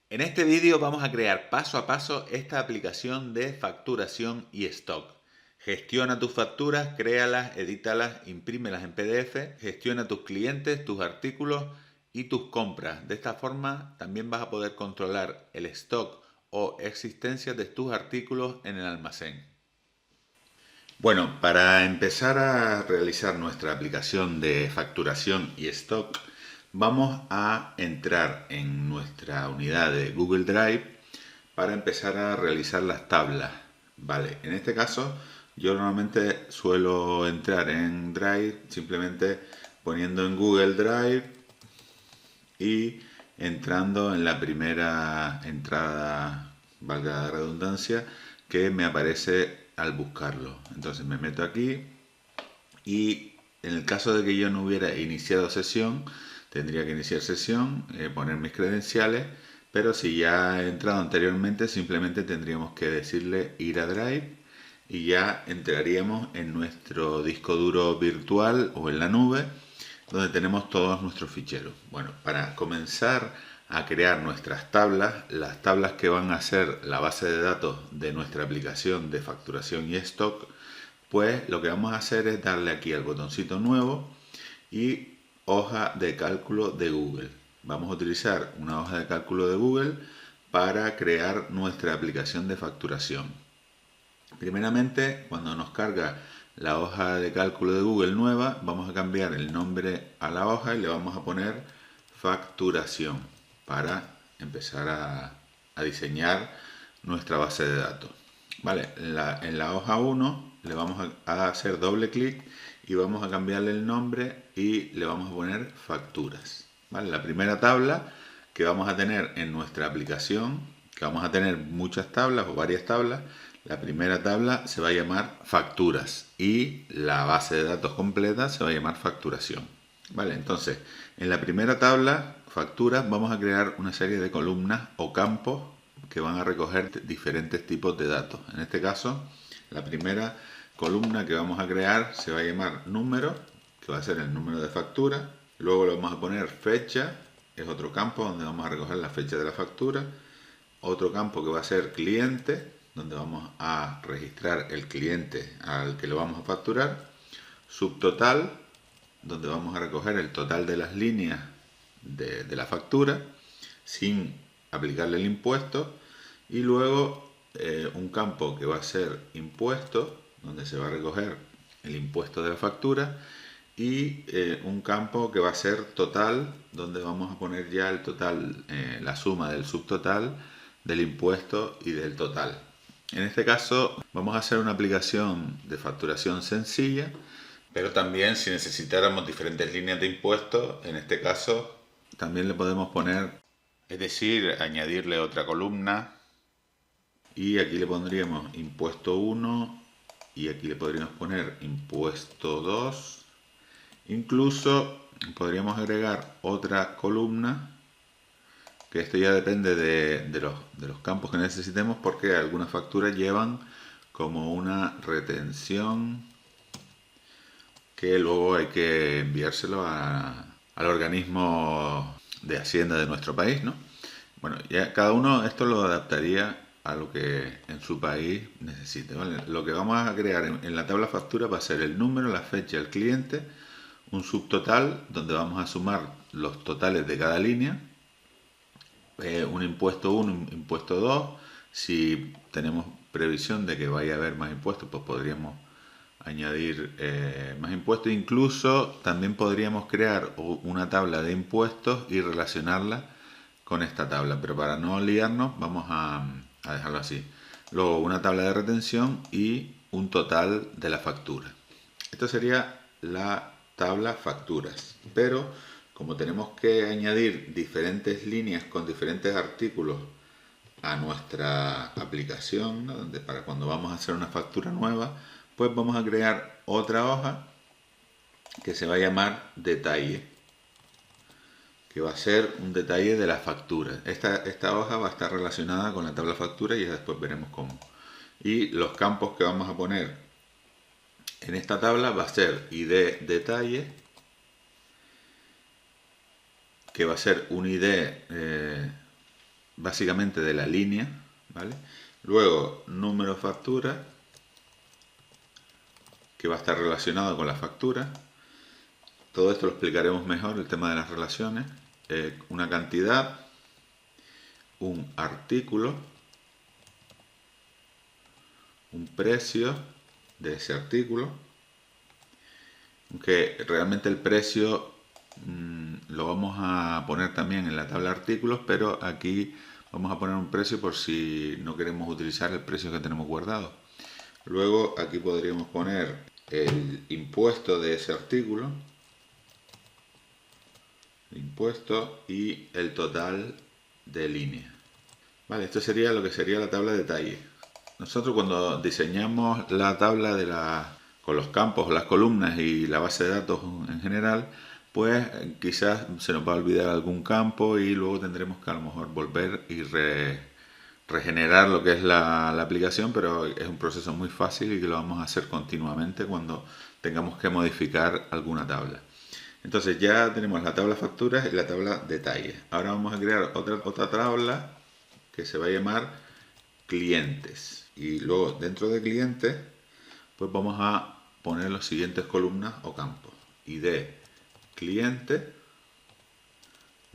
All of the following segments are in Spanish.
En este vídeo vamos a crear paso a paso esta aplicación de facturación y stock. Gestiona tus facturas, créalas, edítalas, imprímelas en PDF, gestiona tus clientes, tus artículos y tus compras. De esta forma también vas a poder controlar el stock o existencia de tus artículos en el almacén. Bueno, para empezar a realizar nuestra aplicación de facturación y stock, vamos a entrar en nuestra unidad de Google Drive para empezar a realizar las tablas. Vale, en este caso yo normalmente suelo entrar en Drive simplemente poniendo en Google Drive y entrando en la primera entrada, valga la redundancia, que me aparece al buscarlo. Entonces me meto aquí y en el caso de que yo no hubiera iniciado sesión, tendría que iniciar sesión, poner mis credenciales, pero si ya he entrado anteriormente, simplemente tendríamos que decirle ir a Drive y ya entraríamos en nuestro disco duro virtual o en la nube, donde tenemos todos nuestros ficheros. Bueno, para comenzar a crear nuestras tablas, las tablas que van a ser la base de datos de nuestra aplicación de facturación y stock, pues lo que vamos a hacer es darle aquí al botoncito nuevo y hoja de cálculo de Google. Vamos a utilizar una hoja de cálculo de Google para crear nuestra aplicación de facturación. Primeramente, cuando nos carga la hoja de cálculo de Google nueva, vamos a cambiar el nombre a la hoja y le vamos a poner facturación para empezar a diseñar nuestra base de datos. Vale, en la hoja 1 le vamos a hacer doble clic y vamos a cambiarle el nombre y le vamos a poner facturas. Vale, la primera tabla que vamos a tener en nuestra aplicación, que vamos a tener muchas tablas o varias tablas, la primera tabla se va a llamar facturas y la base de datos completa se va a llamar facturación. Vale, entonces en la primera tabla, facturas, vamos a crear una serie de columnas o campos que van a recoger diferentes tipos de datos. En este caso, la primera columna que vamos a crear se va a llamar número, que va a ser el número de factura. Luego le vamos a poner fecha, es otro campo donde vamos a recoger la fecha de la factura. Otro campo que va a ser cliente, donde vamos a registrar el cliente al que lo vamos a facturar. Subtotal, donde vamos a recoger el total de las líneas de la factura sin aplicarle el impuesto. Y luego un campo que va a ser impuesto, donde se va a recoger el impuesto de la factura. Y un campo que va a ser total, donde vamos a poner ya el total, la suma del subtotal, del impuesto y del total. En este caso vamos a hacer una aplicación de facturación sencilla, pero también si necesitáramos diferentes líneas de impuestos, en este caso también le podemos poner, es decir, añadirle otra columna y aquí le pondríamos impuesto 1 y aquí le podríamos poner impuesto 2. Incluso podríamos agregar otra columna, que esto ya depende de los campos que necesitemos, porque algunas facturas llevan como una retención que luego hay que enviárselo al organismo de Hacienda de nuestro país, ¿no? Bueno, ya cada uno esto lo adaptaría a lo que en su país necesite, ¿vale? Lo que vamos a crear en la tabla factura va a ser el número, la fecha, el cliente, un subtotal donde vamos a sumar los totales de cada línea, un impuesto 1, un impuesto 2. Si tenemos previsión de que vaya a haber más impuestos, pues podríamos añadir más impuestos. Incluso también podríamos crear una tabla de impuestos y relacionarla con esta tabla, pero para no liarnos vamos a dejarlo así. Luego una tabla de retención y un total de la factura. Esto sería la tabla facturas, pero como tenemos que añadir diferentes líneas con diferentes artículos a nuestra aplicación, ¿no? Donde para cuando vamos a hacer una factura nueva, pues vamos a crear otra hoja que se va a llamar detalle, que va a ser un detalle de la factura. Esta hoja va a estar relacionada con la tabla factura y ya después veremos cómo. Y los campos que vamos a poner en esta tabla va a ser ID detalle, que va a ser un ID básicamente de la línea, ¿vale? Luego número factura, que va a estar relacionado con la factura. Todo esto lo explicaremos mejor, el tema de las relaciones. Una cantidad, un artículo, un precio de ese artículo, aunque realmente el precio lo vamos a poner también en la tabla de artículos, pero aquí vamos a poner un precio por si no queremos utilizar el precio que tenemos guardado. Luego aquí podríamos poner el impuesto de ese artículo, el impuesto y el total de línea. Vale, esto sería lo que sería la tabla de detalle. Nosotros cuando diseñamos la tabla con los campos, las columnas y la base de datos en general, pues quizás se nos va a olvidar algún campo y luego tendremos que a lo mejor volver y regenerar lo que es la aplicación, pero es un proceso muy fácil y que lo vamos a hacer continuamente cuando tengamos que modificar alguna tabla. Entonces ya tenemos la tabla facturas y la tabla detalles. Ahora vamos a crear otra tabla que se va a llamar clientes. Y luego dentro de clientes pues vamos a poner las siguientes columnas o campos. ID cliente,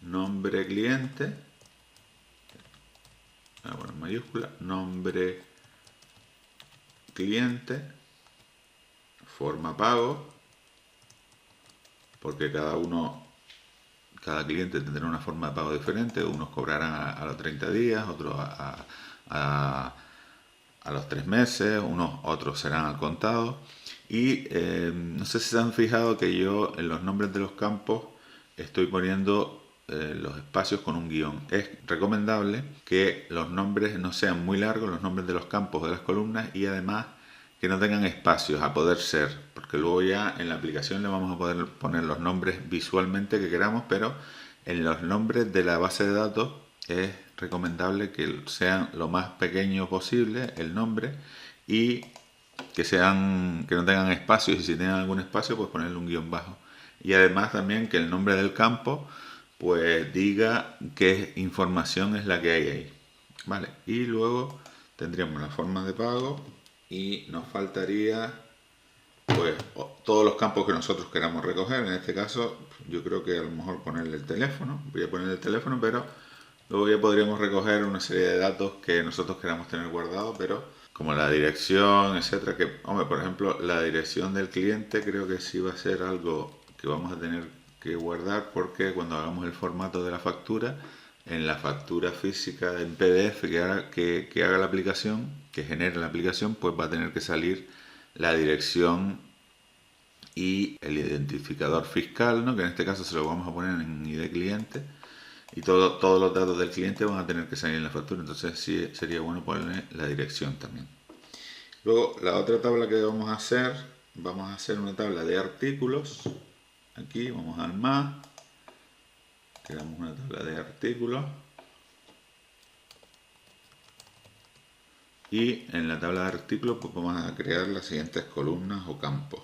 nombre cliente, en mayúscula, nombre cliente, forma pago, porque cada cliente tendrá una forma de pago diferente, unos cobrarán a los 30 días, otros a los 3 meses, otros serán al contado. Y no sé si se han fijado que yo en los nombres de los campos estoy poniendo los espacios con un guión. Es recomendable que los nombres no sean muy largos, los nombres de los campos de las columnas, y además que no tengan espacios a poder ser, porque luego ya en la aplicación le vamos a poder poner los nombres visualmente que queramos, pero en los nombres de la base de datos es recomendable que sean lo más pequeño posible el nombre y que no tengan espacios, y si tienen algún espacio pues ponerle un guión bajo. Y además también que el nombre del campo pues diga qué información es la que hay ahí. Vale, y luego tendríamos la forma de pago y nos faltaría pues todos los campos que nosotros queramos recoger. En este caso yo creo que a lo mejor ponerle el teléfono, voy a ponerle el teléfono, pero luego ya podríamos recoger una serie de datos que nosotros queramos tener guardados, pero como la dirección, etcétera, que, hombre, por ejemplo, la dirección del cliente creo que sí va a ser algo que vamos a tener que guardar, porque cuando hagamos el formato de la factura, en la factura física en PDF que haga la aplicación, que genere la aplicación, pues va a tener que salir la dirección y el identificador fiscal, ¿no? Que en este caso se lo vamos a poner en ID cliente, y todos los datos del cliente van a tener que salir en la factura. Entonces sí sería bueno ponerle la dirección también. Luego la otra tabla que vamos a hacer una tabla de artículos. Aquí vamos al más, creamos una tabla de artículos y en la tabla de artículos pues vamos a crear las siguientes columnas o campos.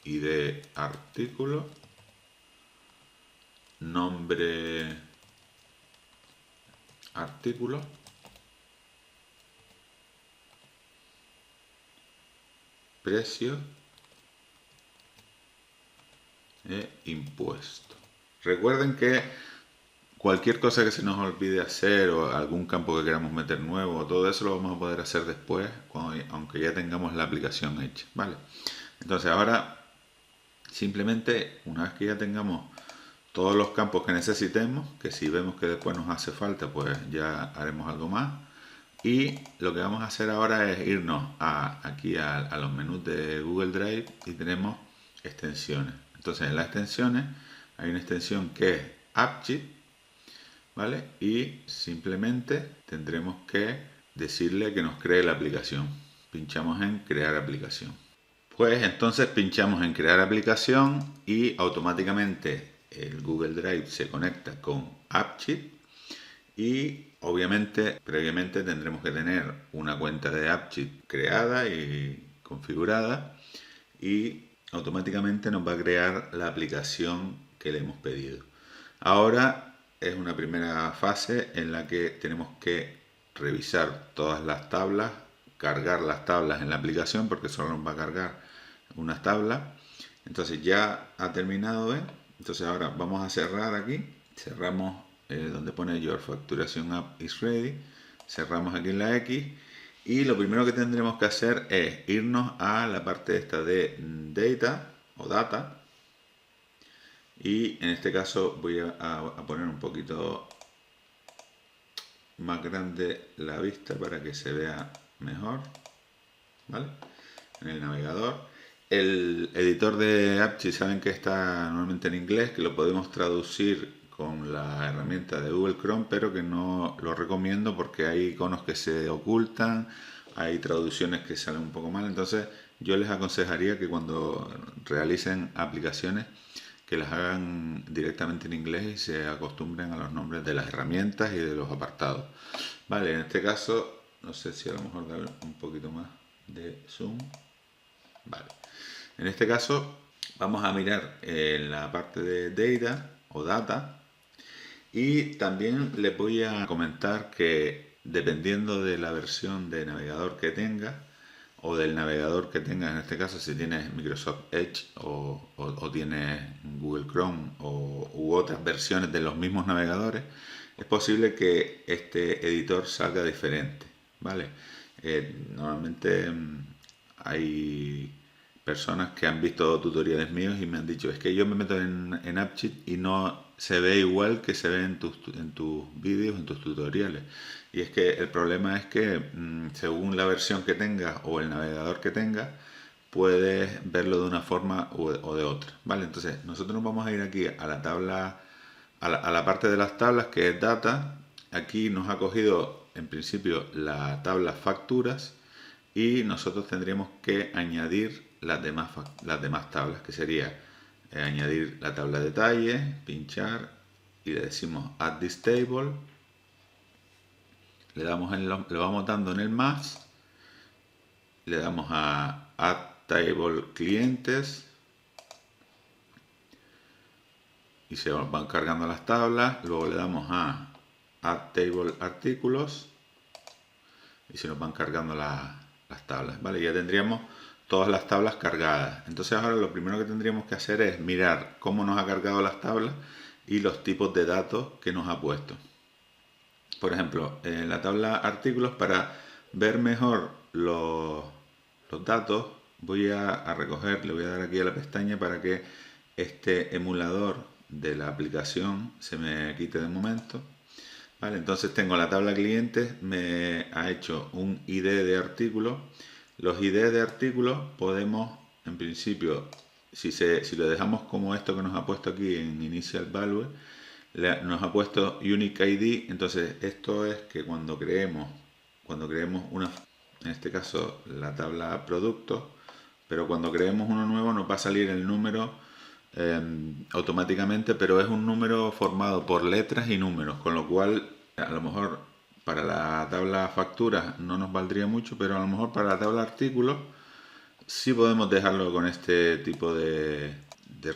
ID artículo, nombre artículo, precio e impuesto. Recuerden que cualquier cosa que se nos olvide hacer o algún campo que queramos meter nuevo, todo eso lo vamos a poder hacer después, aunque ya tengamos la aplicación hecha, ¿vale? Entonces ahora simplemente, una vez que ya tengamos todos los campos que necesitemos, que si vemos que después nos hace falta, pues ya haremos algo más. Y lo que vamos a hacer ahora es irnos aquí a los menús de Google Drive y tenemos extensiones. Entonces en las extensiones hay una extensión que es Appsheet, ¿vale? Y simplemente tendremos que decirle que nos cree la aplicación. Pinchamos en crear aplicación. Pues entonces pinchamos en crear aplicación y automáticamente el Google Drive se conecta con Appsheet, y obviamente previamente tendremos que tener una cuenta de Appsheet creada y configurada, y automáticamente nos va a crear la aplicación que le hemos pedido. Ahora es una primera fase en la que tenemos que revisar todas las tablas, cargar las tablas en la aplicación porque solo nos va a cargar unas tablas. Entonces ya ha terminado, ¿eh? Entonces ahora vamos a cerrar aquí, cerramos donde pone Your Facturation App is Ready, cerramos aquí en la X y lo primero que tendremos que hacer es irnos a la parte esta de Data o Data. Y en este caso voy a poner un poquito más grande la vista para que se vea mejor, ¿vale? En el navegador. El editor de Appsheet saben que está normalmente en inglés, que lo podemos traducir con la herramienta de Google Chrome, pero que no lo recomiendo porque hay iconos que se ocultan, hay traducciones que salen un poco mal. Entonces yo les aconsejaría que cuando realicen aplicaciones que las hagan directamente en inglés y se acostumbren a los nombres de las herramientas y de los apartados. Vale, en este caso, no sé si a lo mejor darle un poquito más de zoom. Vale, en este caso vamos a mirar en la parte de data o data y también les voy a comentar que dependiendo de la versión de navegador que tenga, o del navegador que tengas, en este caso si tienes Microsoft Edge o tienes Google Chrome u otras versiones de los mismos navegadores, es posible que este editor salga diferente, ¿vale? Normalmente hay personas que han visto tutoriales míos y me han dicho, es que yo me meto en Appsheet y no se ve igual que se ve en tus vídeos, en tus tutoriales. Y es que el problema es que según la versión que tengas o el navegador que tengas, puedes verlo de una forma o de otra, ¿vale? Entonces nosotros nos vamos a ir aquí a la tabla, a la parte de las tablas que es data. Aquí nos ha cogido en principio la tabla facturas y nosotros tendríamos que añadir las demás tablas, que sería añadir la tabla de detalle, pinchar y le decimos add this table, le vamos dando en el más, le damos a add table clientes y se van cargando las tablas, luego le damos a add table artículos y se nos van cargando las tablas, ¿vale? Ya tendríamos todas las tablas cargadas. Entonces ahora lo primero que tendríamos que hacer es mirar cómo nos ha cargado las tablas y los tipos de datos que nos ha puesto. Por ejemplo, en la tabla artículos, para ver mejor los datos, voy a recoger, le voy a dar aquí a la pestaña para que este emulador de la aplicación se me quite de momento. Vale, entonces tengo la tabla clientes, me ha hecho un ID de artículo. Los ID de artículos podemos, en principio, si lo dejamos como esto que nos ha puesto aquí en Initial Value, nos ha puesto Unique ID. Entonces esto es que cuando creemos una, en este caso la tabla productos, pero cuando creemos uno nuevo nos va a salir el número automáticamente, pero es un número formado por letras y números, con lo cual a lo mejor para la tabla facturas no nos valdría mucho, pero a lo mejor para la tabla artículos sí podemos dejarlo con este tipo de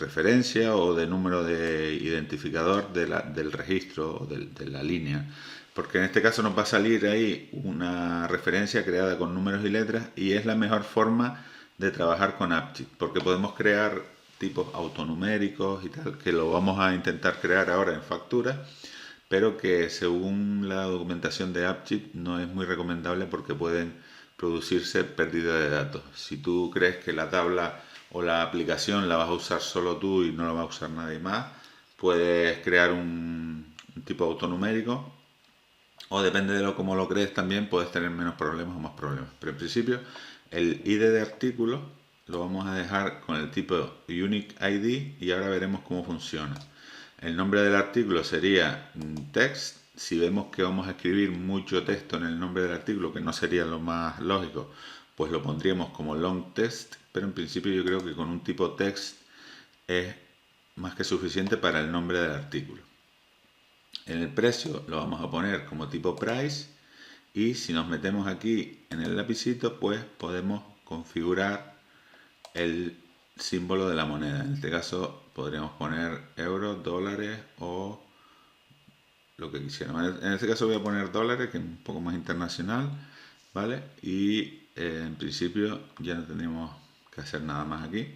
referencia o de número de identificador del registro o de la línea, porque en este caso nos va a salir ahí una referencia creada con números y letras y es la mejor forma de trabajar con Appsheet, porque podemos crear tipos autonuméricos y tal, que lo vamos a intentar crear ahora en factura, pero que según la documentación de Appsheet no es muy recomendable porque pueden producirse pérdida de datos. Si tú crees que la tabla o la aplicación la vas a usar solo tú y no la va a usar nadie más, puedes crear un tipo autonumérico, o depende de cómo lo crees también puedes tener menos problemas o más problemas. Pero en principio el ID de artículo lo vamos a dejar con el tipo Unique ID y ahora veremos cómo funciona. El nombre del artículo sería text. Si vemos que vamos a escribir mucho texto en el nombre del artículo, que no sería lo más lógico, pues lo pondríamos como long text, pero en principio yo creo que con un tipo text es más que suficiente para el nombre del artículo. En el precio lo vamos a poner como tipo price y si nos metemos aquí en el lapicito, pues podemos configurar el símbolo de la moneda. En este caso podríamos poner euros, dólares o lo que quisiera. En este caso voy a poner dólares, que es un poco más internacional, ¿vale? Y en principio ya no tendríamos que hacer nada más aquí.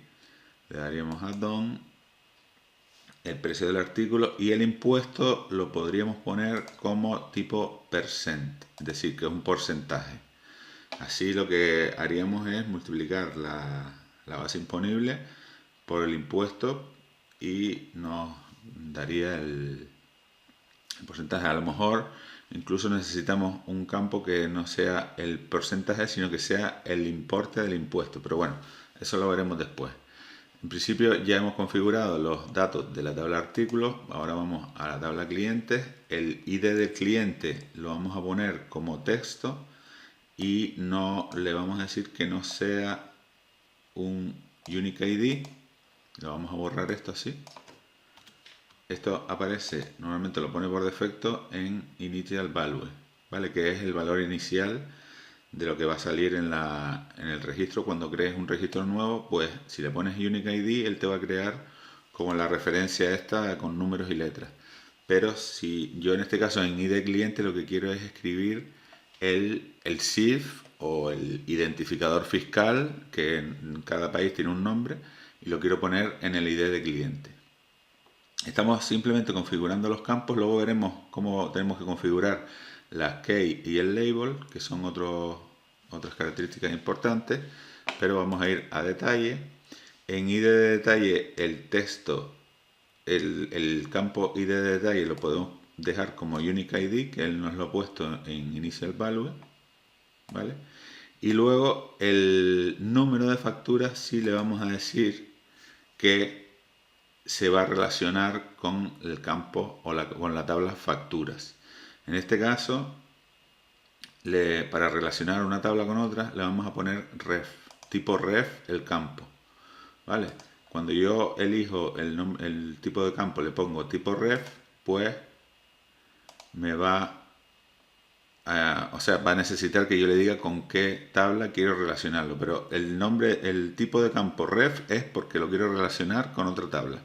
Le daríamos a Done, el precio del artículo, y el impuesto lo podríamos poner como tipo percent, es decir, que es un porcentaje. Así lo que haríamos es multiplicar la base imponible por el impuesto y nos daría el porcentaje. A lo mejor incluso necesitamos un campo que no sea el porcentaje, sino que sea el importe del impuesto. Pero bueno, eso lo veremos después. En principio ya hemos configurado los datos de la tabla artículos. Ahora vamos a la tabla clientes. El ID del cliente lo vamos a poner como texto y no le vamos a decir que no sea un unique ID. Lo vamos a borrar esto así. Esto aparece, normalmente lo pone por defecto en Initial Value, ¿vale? Que es el valor inicial de lo que va a salir en el registro. Cuando crees un registro nuevo, pues si le pones Unique ID, él te va a crear como la referencia esta con números y letras. Pero si yo en este caso en ID cliente lo que quiero es escribir el CIF o el identificador fiscal, que en cada país tiene un nombre, y lo quiero poner en el ID de cliente. Estamos simplemente configurando los campos, luego veremos cómo tenemos que configurar las key y el label, que son otras características importantes, pero vamos a ir a detalle. En ID de detalle el texto, el campo ID de detalle lo podemos dejar como Unique ID, que él nos lo ha puesto en Initial Value, ¿vale? Y luego el número de facturas sí le vamos a decir que se va a relacionar con el campo o con la tabla facturas. En este caso, para relacionar una tabla con otra, le vamos a poner ref, tipo ref el campo, ¿vale? Cuando yo elijo el tipo de campo, le pongo tipo ref, pues me va va a necesitar que yo le diga con qué tabla quiero relacionarlo, pero el tipo de campo ref es porque lo quiero relacionar con otra tabla.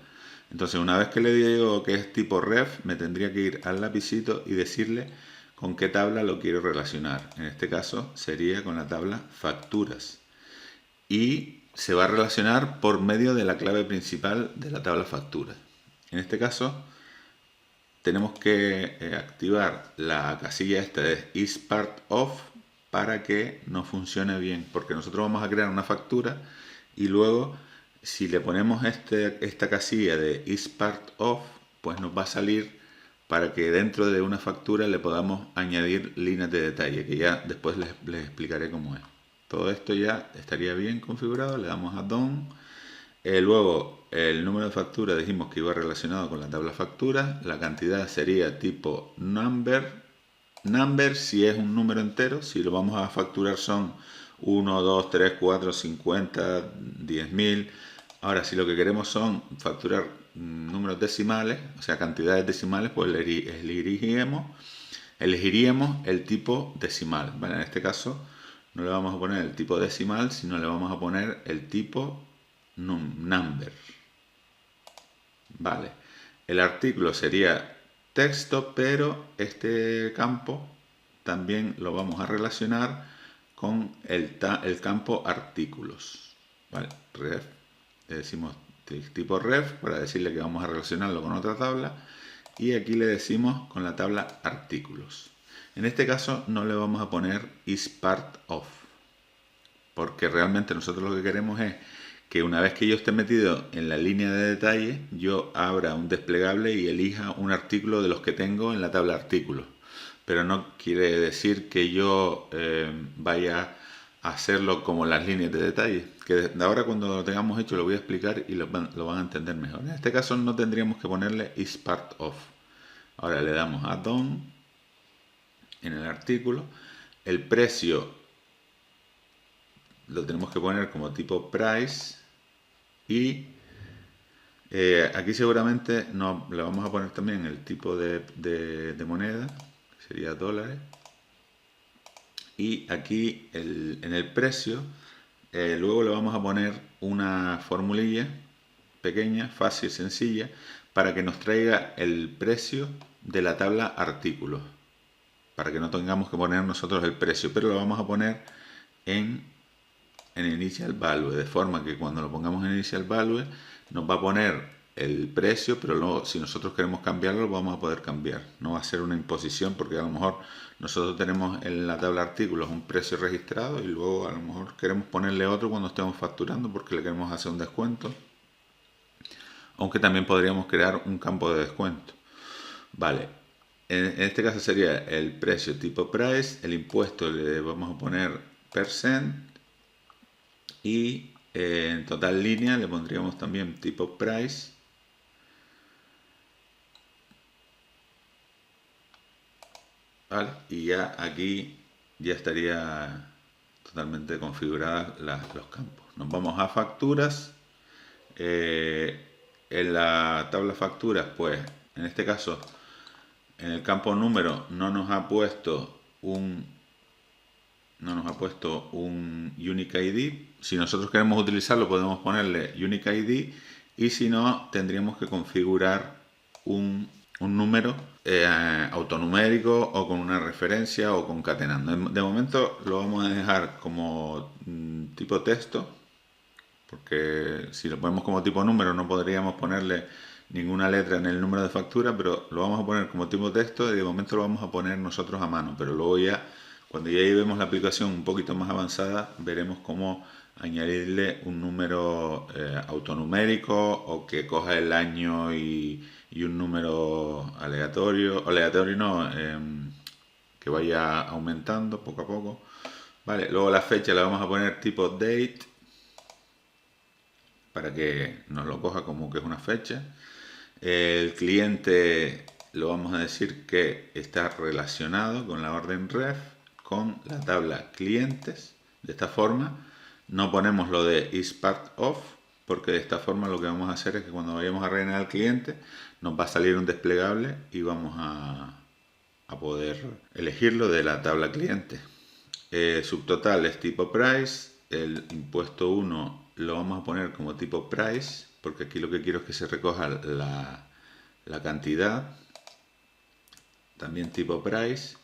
Entonces, una vez que le digo que es tipo ref, me tendría que ir al lapicito y decirle con qué tabla lo quiero relacionar. En este caso sería con la tabla facturas. Y se va a relacionar por medio de la clave principal de la tabla facturas. En este caso tenemos que activar la casilla esta de is part of para que nos funcione bien, porque nosotros vamos a crear una factura y luego si le ponemos esta casilla de is part of, pues nos va a salir para que dentro de una factura le podamos añadir líneas de detalle, que ya después les explicaré cómo es. Todo esto ya estaría bien configurado, le damos a Done. Luego el número de factura dijimos que iba relacionado con la tabla factura. La cantidad sería tipo number. Number si es un número entero. Si lo vamos a facturar son 1, 2, 3, 4, 50, 10.000. Ahora si lo que queremos son facturar números decimales, o sea cantidades decimales, pues elegiríamos el tipo decimal, ¿vale? En este caso no le vamos a poner el tipo decimal, sino le vamos a poner el tipo number. Vale, el artículo sería texto, pero este campo también lo vamos a relacionar con el campo artículos. Vale, ref, le decimos tipo ref para decirle que vamos a relacionarlo con otra tabla y aquí le decimos con la tabla artículos. En este caso no le vamos a poner is part of, porque realmente nosotros lo que queremos es que una vez que yo esté metido en la línea de detalle, yo abra un desplegable y elija un artículo de los que tengo en la tabla artículos. Pero no quiere decir que yo vaya a hacerlo como las líneas de detalle, que de ahora cuando lo tengamos hecho lo voy a explicar y lo van a entender mejor. En este caso no tendríamos que ponerle is part of. Ahora le damos a Done en el artículo. El precio lo tenemos que poner como tipo price y aquí seguramente le vamos a poner también el tipo de moneda, que sería dólares, y aquí en el precio luego le vamos a poner una formulilla pequeña, fácil, sencilla, para que nos traiga el precio de la tabla artículos, para que no tengamos que poner nosotros el precio, pero lo vamos a poner en initial value, de forma que cuando lo pongamos en initial value nos va a poner el precio, pero luego si nosotros queremos cambiarlo lo vamos a poder cambiar. No va a ser una imposición, porque a lo mejor nosotros tenemos en la tabla artículos un precio registrado y luego a lo mejor queremos ponerle otro cuando estemos facturando porque le queremos hacer un descuento, aunque también podríamos crear un campo de descuento. Vale, en este caso sería el precio tipo price, el impuesto le vamos a poner percent y en total línea le pondríamos también tipo price. Vale, y ya aquí ya estaría totalmente configuradas los campos. Nos vamos a facturas. En la tabla facturas, pues en este caso en el campo número no nos ha puesto un Unique ID. Si nosotros queremos utilizarlo podemos ponerle Unique ID, y si no tendríamos que configurar un número autonumérico o con una referencia o concatenando. De momento lo vamos a dejar como tipo texto, porque si lo ponemos como tipo número no podríamos ponerle ninguna letra en el número de factura, pero lo vamos a poner como tipo texto y de momento lo vamos a poner nosotros a mano, pero luego ya cuando ya llevemos la aplicación un poquito más avanzada veremos cómo añadirle un número autonumérico, o que coja el año y un número aleatorio no, que vaya aumentando poco a poco. Vale, luego la fecha la vamos a poner tipo date, para que nos lo coja como que es una fecha. El cliente lo vamos a decir que está relacionado con la orden ref con la tabla clientes. De esta forma no ponemos lo de is part of, porque de esta forma lo que vamos a hacer es que cuando vayamos a rellenar al cliente nos va a salir un desplegable y vamos a poder elegirlo de la tabla cliente. Subtotal es tipo price. El impuesto 1 lo vamos a poner como tipo price, porque aquí lo que quiero es que se recoja la cantidad. También tipo price.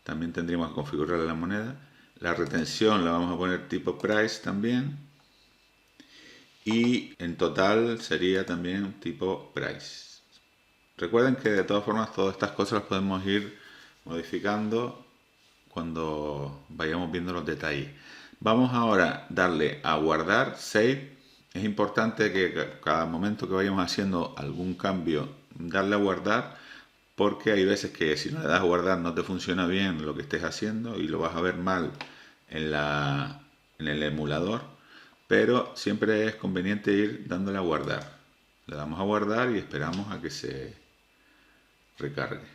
También tendríamos que configurar la moneda. La retención la vamos a poner tipo price también. Y en total sería también tipo price. Recuerden que de todas formas todas estas cosas las podemos ir modificando cuando vayamos viendo los detalles. Vamos ahora a darle a guardar, save. Es importante que cada momento que vayamos haciendo algún cambio, darle a guardar, porque hay veces que si no le das a guardar no te funciona bien lo que estés haciendo y lo vas a ver mal en el emulador, pero siempre es conveniente ir dándole a guardar. Le damos a guardar y esperamos a que se recargue.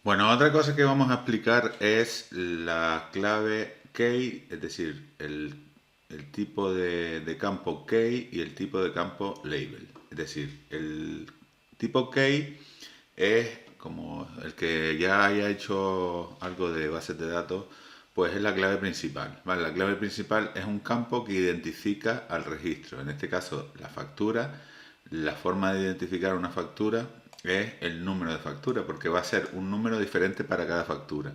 Bueno, otra cosa que vamos a explicar es la clave key, es decir, el tipo de campo key y el tipo de campo label. Es decir, el tipo key es como el que ya haya hecho algo de bases de datos, pues es la clave principal. ¿Vale? La clave principal es un campo que identifica al registro. En este caso, la factura. La forma de identificar una factura es el número de factura, porque va a ser un número diferente para cada factura.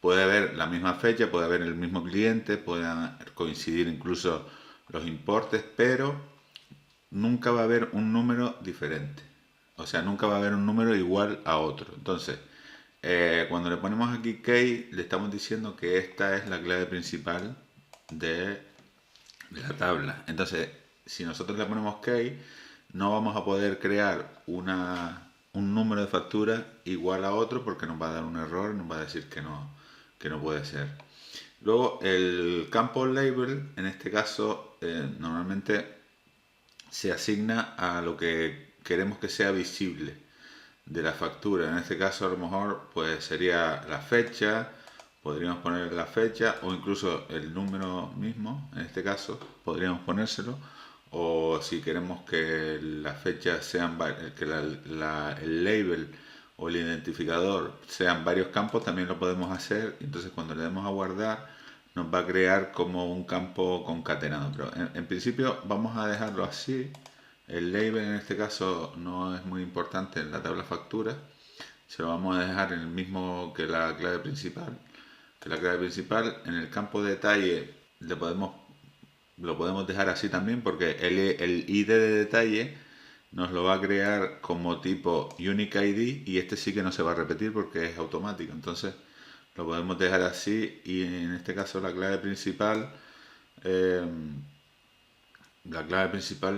Puede haber la misma fecha, puede haber el mismo cliente, pueden coincidir incluso los importes, pero nunca va a haber un número diferente. O sea, nunca va a haber un número igual a otro. Entonces, cuando le ponemos aquí key, le estamos diciendo que esta es la clave principal de la tabla. Entonces, si nosotros le ponemos key, no vamos a poder crear un número de factura igual a otro, porque nos va a dar un error, nos va a decir que no puede ser. Luego el campo label, en este caso, normalmente se asigna a lo que queremos que sea visible de la factura. En este caso a lo mejor pues sería la fecha, podríamos poner la fecha o incluso el número mismo. En este caso podríamos ponérselo, o si queremos que la fecha sean que el label o el identificador sean varios campos, también lo podemos hacer. Entonces cuando le demos a guardar nos va a crear como un campo concatenado, pero en principio vamos a dejarlo así El label en este caso no es muy importante en la tabla factura. Se lo vamos a dejar en el mismo que la clave principal. En el campo de detalle lo podemos dejar así también, porque el ID de detalle nos lo va a crear como tipo Unique ID, y este sí que no se va a repetir porque es automático. Entonces lo podemos dejar así, y en este caso la clave principal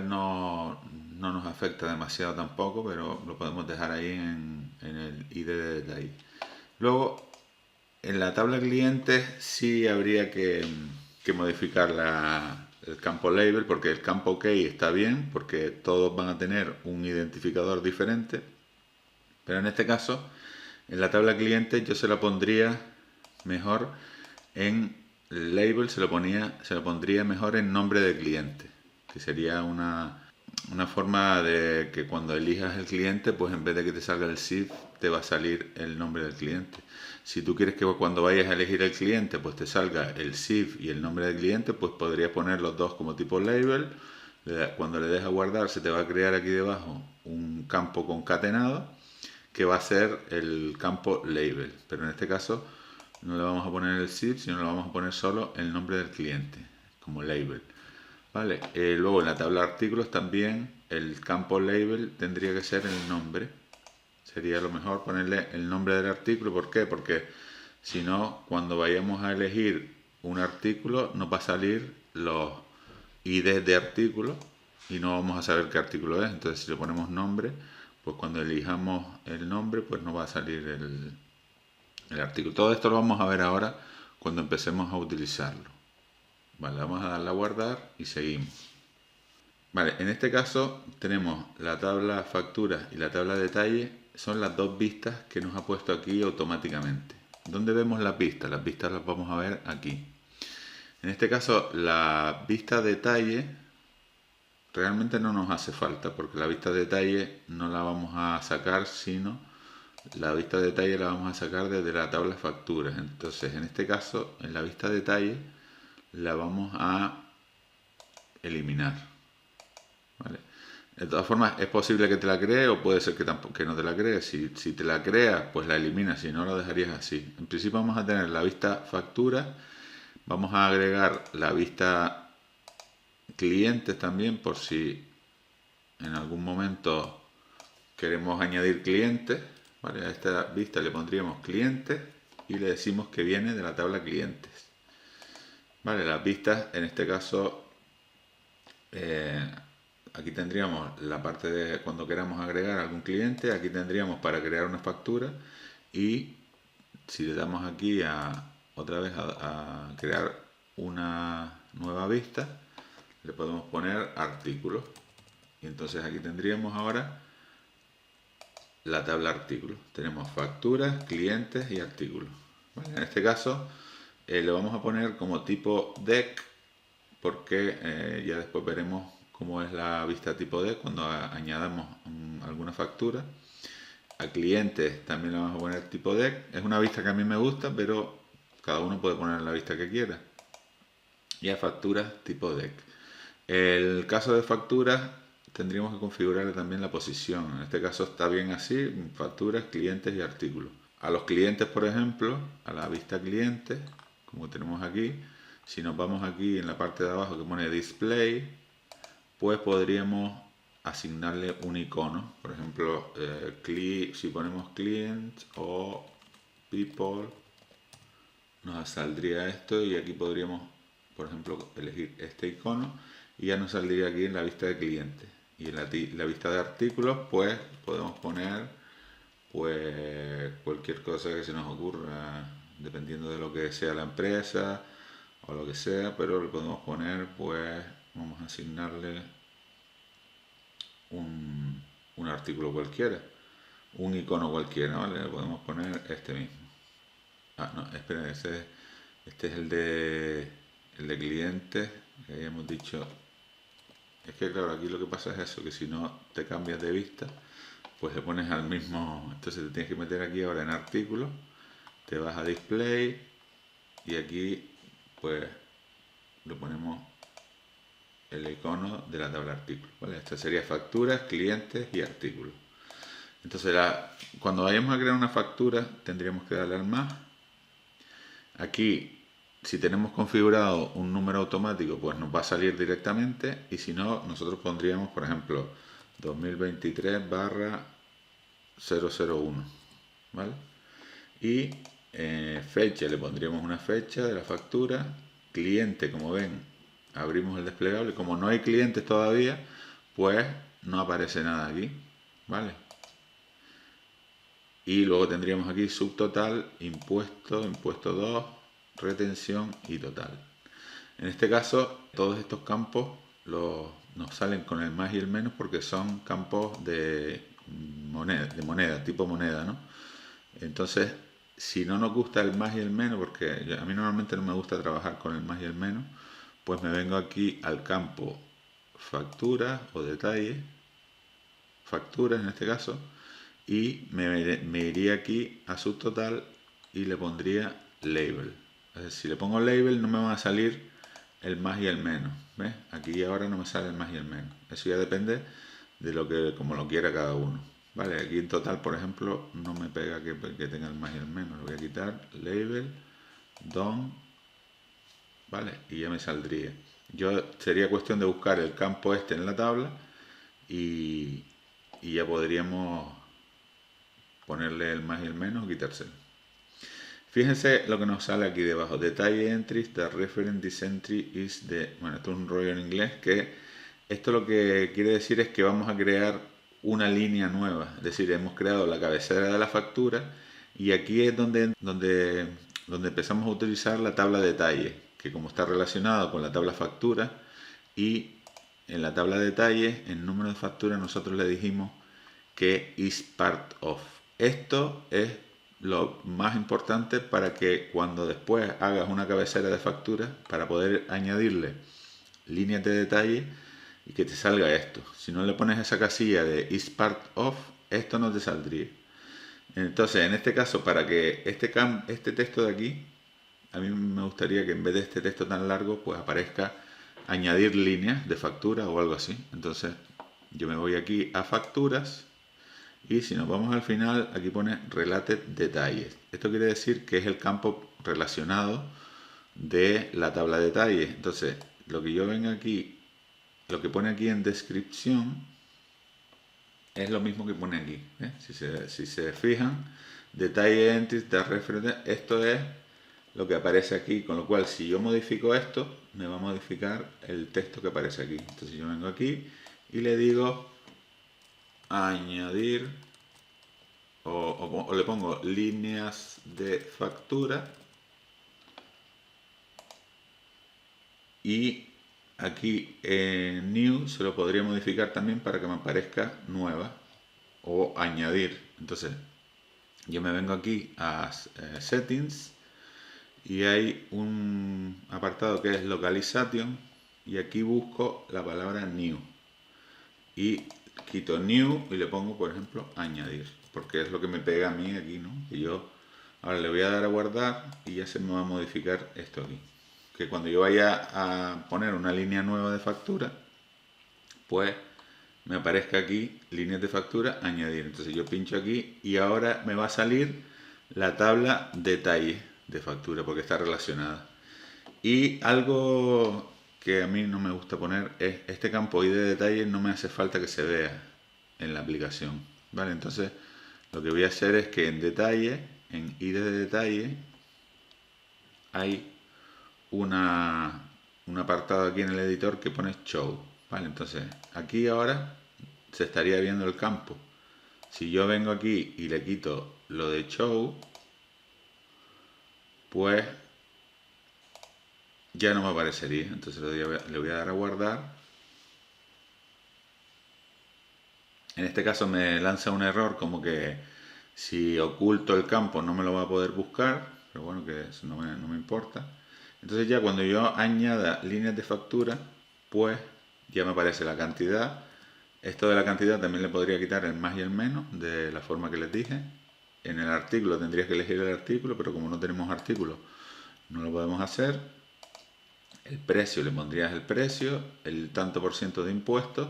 no nos afecta demasiado tampoco, pero lo podemos dejar ahí en el ID de detalle. Luego, en la tabla clientes sí habría que modificar el campo label, porque el campo key está bien, porque todos van a tener un identificador diferente. Pero en este caso, en la tabla clientes yo se la pondría mejor en label, se lo pondría mejor en nombre de cliente, que sería una forma de que cuando elijas el cliente, pues en vez de que te salga el SIF, te va a salir el nombre del cliente. Si tú quieres que cuando vayas a elegir el cliente, pues te salga el SIF y el nombre del cliente, pues podrías poner los dos como tipo label. Cuando le des a guardar, se te va a crear aquí debajo un campo concatenado que va a ser el campo label, pero en este caso no le vamos a poner el SIF, sino le vamos a poner solo el nombre del cliente como label. Vale, luego en la tabla de artículos también el campo label tendría que ser el nombre. Sería lo mejor ponerle el nombre del artículo. ¿Por qué? Porque si no, cuando vayamos a elegir un artículo, nos va a salir los IDs de artículo y no vamos a saber qué artículo es. Entonces, si le ponemos nombre, pues cuando elijamos el nombre, pues nos va a salir el artículo. Todo esto lo vamos a ver ahora cuando empecemos a utilizarlo. Vale, vamos a darle a guardar y seguimos. Vale, en este caso tenemos la tabla facturas y la tabla detalle. Son las dos vistas que nos ha puesto aquí automáticamente. ¿Dónde vemos las vistas? Las vistas las vamos a ver aquí. En este caso, la vista detalle realmente no nos hace falta, porque la vista detalle no la vamos a sacar, sino la vista detalle la vamos a sacar desde la tabla facturas. Entonces, en este caso, en la vista detalle la vamos a eliminar. ¿Vale? De todas formas, es posible que te la cree o puede ser que no te la crees. Si te la creas, pues la eliminas, si no, lo dejarías así. En principio vamos a tener la vista factura, vamos a agregar la vista clientes también, por si en algún momento queremos añadir clientes. ¿Vale? A esta vista le pondríamos clientes y le decimos que viene de la tabla clientes. Vale, las vistas en este caso, aquí tendríamos la parte de cuando queramos agregar algún cliente, aquí tendríamos para crear una factura, y si le damos aquí otra vez a crear una nueva vista, le podemos poner artículos, y entonces aquí tendríamos ahora la tabla artículos. Tenemos facturas, clientes y artículos. Vale, en este caso le vamos a poner como tipo deck, porque ya después veremos cómo es la vista tipo deck cuando añadamos alguna factura. A clientes también le vamos a poner tipo deck. Es una vista que a mí me gusta, pero cada uno puede poner la vista que quiera. Y a facturas tipo deck. El caso de facturas tendríamos que configurarle también la posición. En este caso está bien así: facturas, clientes y artículos. A los clientes, por ejemplo, a la vista clientes, como tenemos aquí, si nos vamos aquí en la parte de abajo que pone display, pues podríamos asignarle un icono. Por ejemplo, si ponemos client o people, nos saldría esto, y aquí podríamos, por ejemplo, elegir este icono y ya nos saldría aquí en la vista de clientes. Y en la vista de artículos, pues podemos poner pues cualquier cosa que se nos ocurra, dependiendo de lo que sea la empresa o lo que sea, pero le podemos poner, pues vamos a asignarle un artículo cualquiera, un icono cualquiera, ¿vale? Le podemos poner este mismo. No, esperen, este es el de clientes, que habíamos dicho. Es que claro, aquí lo que pasa es eso, que si no te cambias de vista, pues le pones al mismo. Entonces te tienes que meter aquí ahora en artículos, te vas a display y aquí pues lo ponemos el icono de la tabla artículos, ¿vale? Esto sería facturas, clientes y artículos. Entonces, cuando vayamos a crear una factura, tendríamos que darle al más. Aquí, si tenemos configurado un número automático, pues nos va a salir directamente. Y si no, nosotros pondríamos, por ejemplo, 2023/001, ¿vale? Y fecha, le pondríamos una fecha de la factura. Cliente, como ven, abrimos el desplegable. Como no hay clientes todavía, pues no aparece nada aquí, ¿vale? Y luego tendríamos aquí subtotal, impuesto, impuesto 2, retención y total. En este caso, todos estos campos nos salen con el más y el menos porque son campos de moneda, tipo moneda, ¿no? Entonces, si no nos gusta el más y el menos, porque a mí normalmente no me gusta trabajar con el más y el menos, pues me vengo aquí al campo factura o detalle, facturas en este caso, y me iría aquí a subtotal y le pondría label. Si le pongo label no me va a salir el más y el menos, ¿ves? Aquí ahora no me sale el más y el menos. Eso ya depende de como lo quiera cada uno, ¿vale? Aquí en total, por ejemplo, no me pega que tenga el más y el menos. Lo voy a quitar, label, done, ¿vale? Y ya me saldría. Sería cuestión de buscar el campo este en la tabla y ya podríamos ponerle el más y el menos, quitárselo. Fíjense lo que nos sale aquí debajo. Detalle entries, the reference this entry is the... Bueno, esto es un rollo en inglés que esto lo que quiere decir es que vamos a crear una línea nueva. Es decir, hemos creado la cabecera de la factura y aquí es donde empezamos a utilizar la tabla detalle, que como está relacionado con la tabla factura y en la tabla detalle, en número de factura, nosotros le dijimos que is part of. Esto es lo más importante para que cuando después hagas una cabecera de factura, para poder añadirle líneas de detalle y que te salga esto. Si no le pones esa casilla de is part of, esto no te saldría. Entonces, en este caso, para que este texto de aquí, a mí me gustaría que en vez de este texto tan largo, pues aparezca añadir líneas de factura o algo así. Entonces, yo me voy aquí a facturas. Y si nos vamos al final, aquí pone Related Detalles. Esto quiere decir que es el campo relacionado de la tabla de detalles. Entonces, lo que yo vengo aquí, lo que pone aquí en descripción, es lo mismo que pone aquí. Si se fijan, detalle entries, the reference, esto es lo que aparece aquí. Con lo cual, si yo modifico esto, me va a modificar el texto que aparece aquí. Entonces, yo vengo aquí y le digo añadir o le pongo líneas de factura y aquí en new se lo podría modificar también para que me aparezca nueva o añadir. Entonces yo me vengo aquí a settings y hay un apartado que es localization y aquí busco la palabra new y quito new y le pongo, por ejemplo, añadir, porque es lo que me pega a mí aquí, ¿no? Y yo ahora le voy a dar a guardar y ya se me va a modificar esto aquí. Que cuando yo vaya a poner una línea nueva de factura, pues me aparezca aquí líneas de factura, añadir. Entonces yo pincho aquí y ahora me va a salir la tabla detalle de factura porque está relacionada. Y algo que a mí no me gusta poner es este campo ID de detalle, no me hace falta que se vea en la aplicación, ¿vale? Entonces lo que voy a hacer es que en detalle, en ID de detalle, hay un apartado aquí en el editor que pone show, ¿vale? Entonces aquí ahora se estaría viendo el campo. Si yo vengo aquí y le quito lo de show, pues ya no me aparecería. Entonces le voy a dar a guardar. En este caso me lanza un error como que si oculto el campo no me lo va a poder buscar, pero bueno, que eso no me importa. Entonces ya cuando yo añada líneas de factura, pues ya me aparece la cantidad. Esto de la cantidad también le podría quitar el más y el menos de la forma que les dije. En el artículo tendrías que elegir el artículo, pero como no tenemos artículo no lo podemos hacer. El precio, le pondrías el precio, el tanto por ciento de impuestos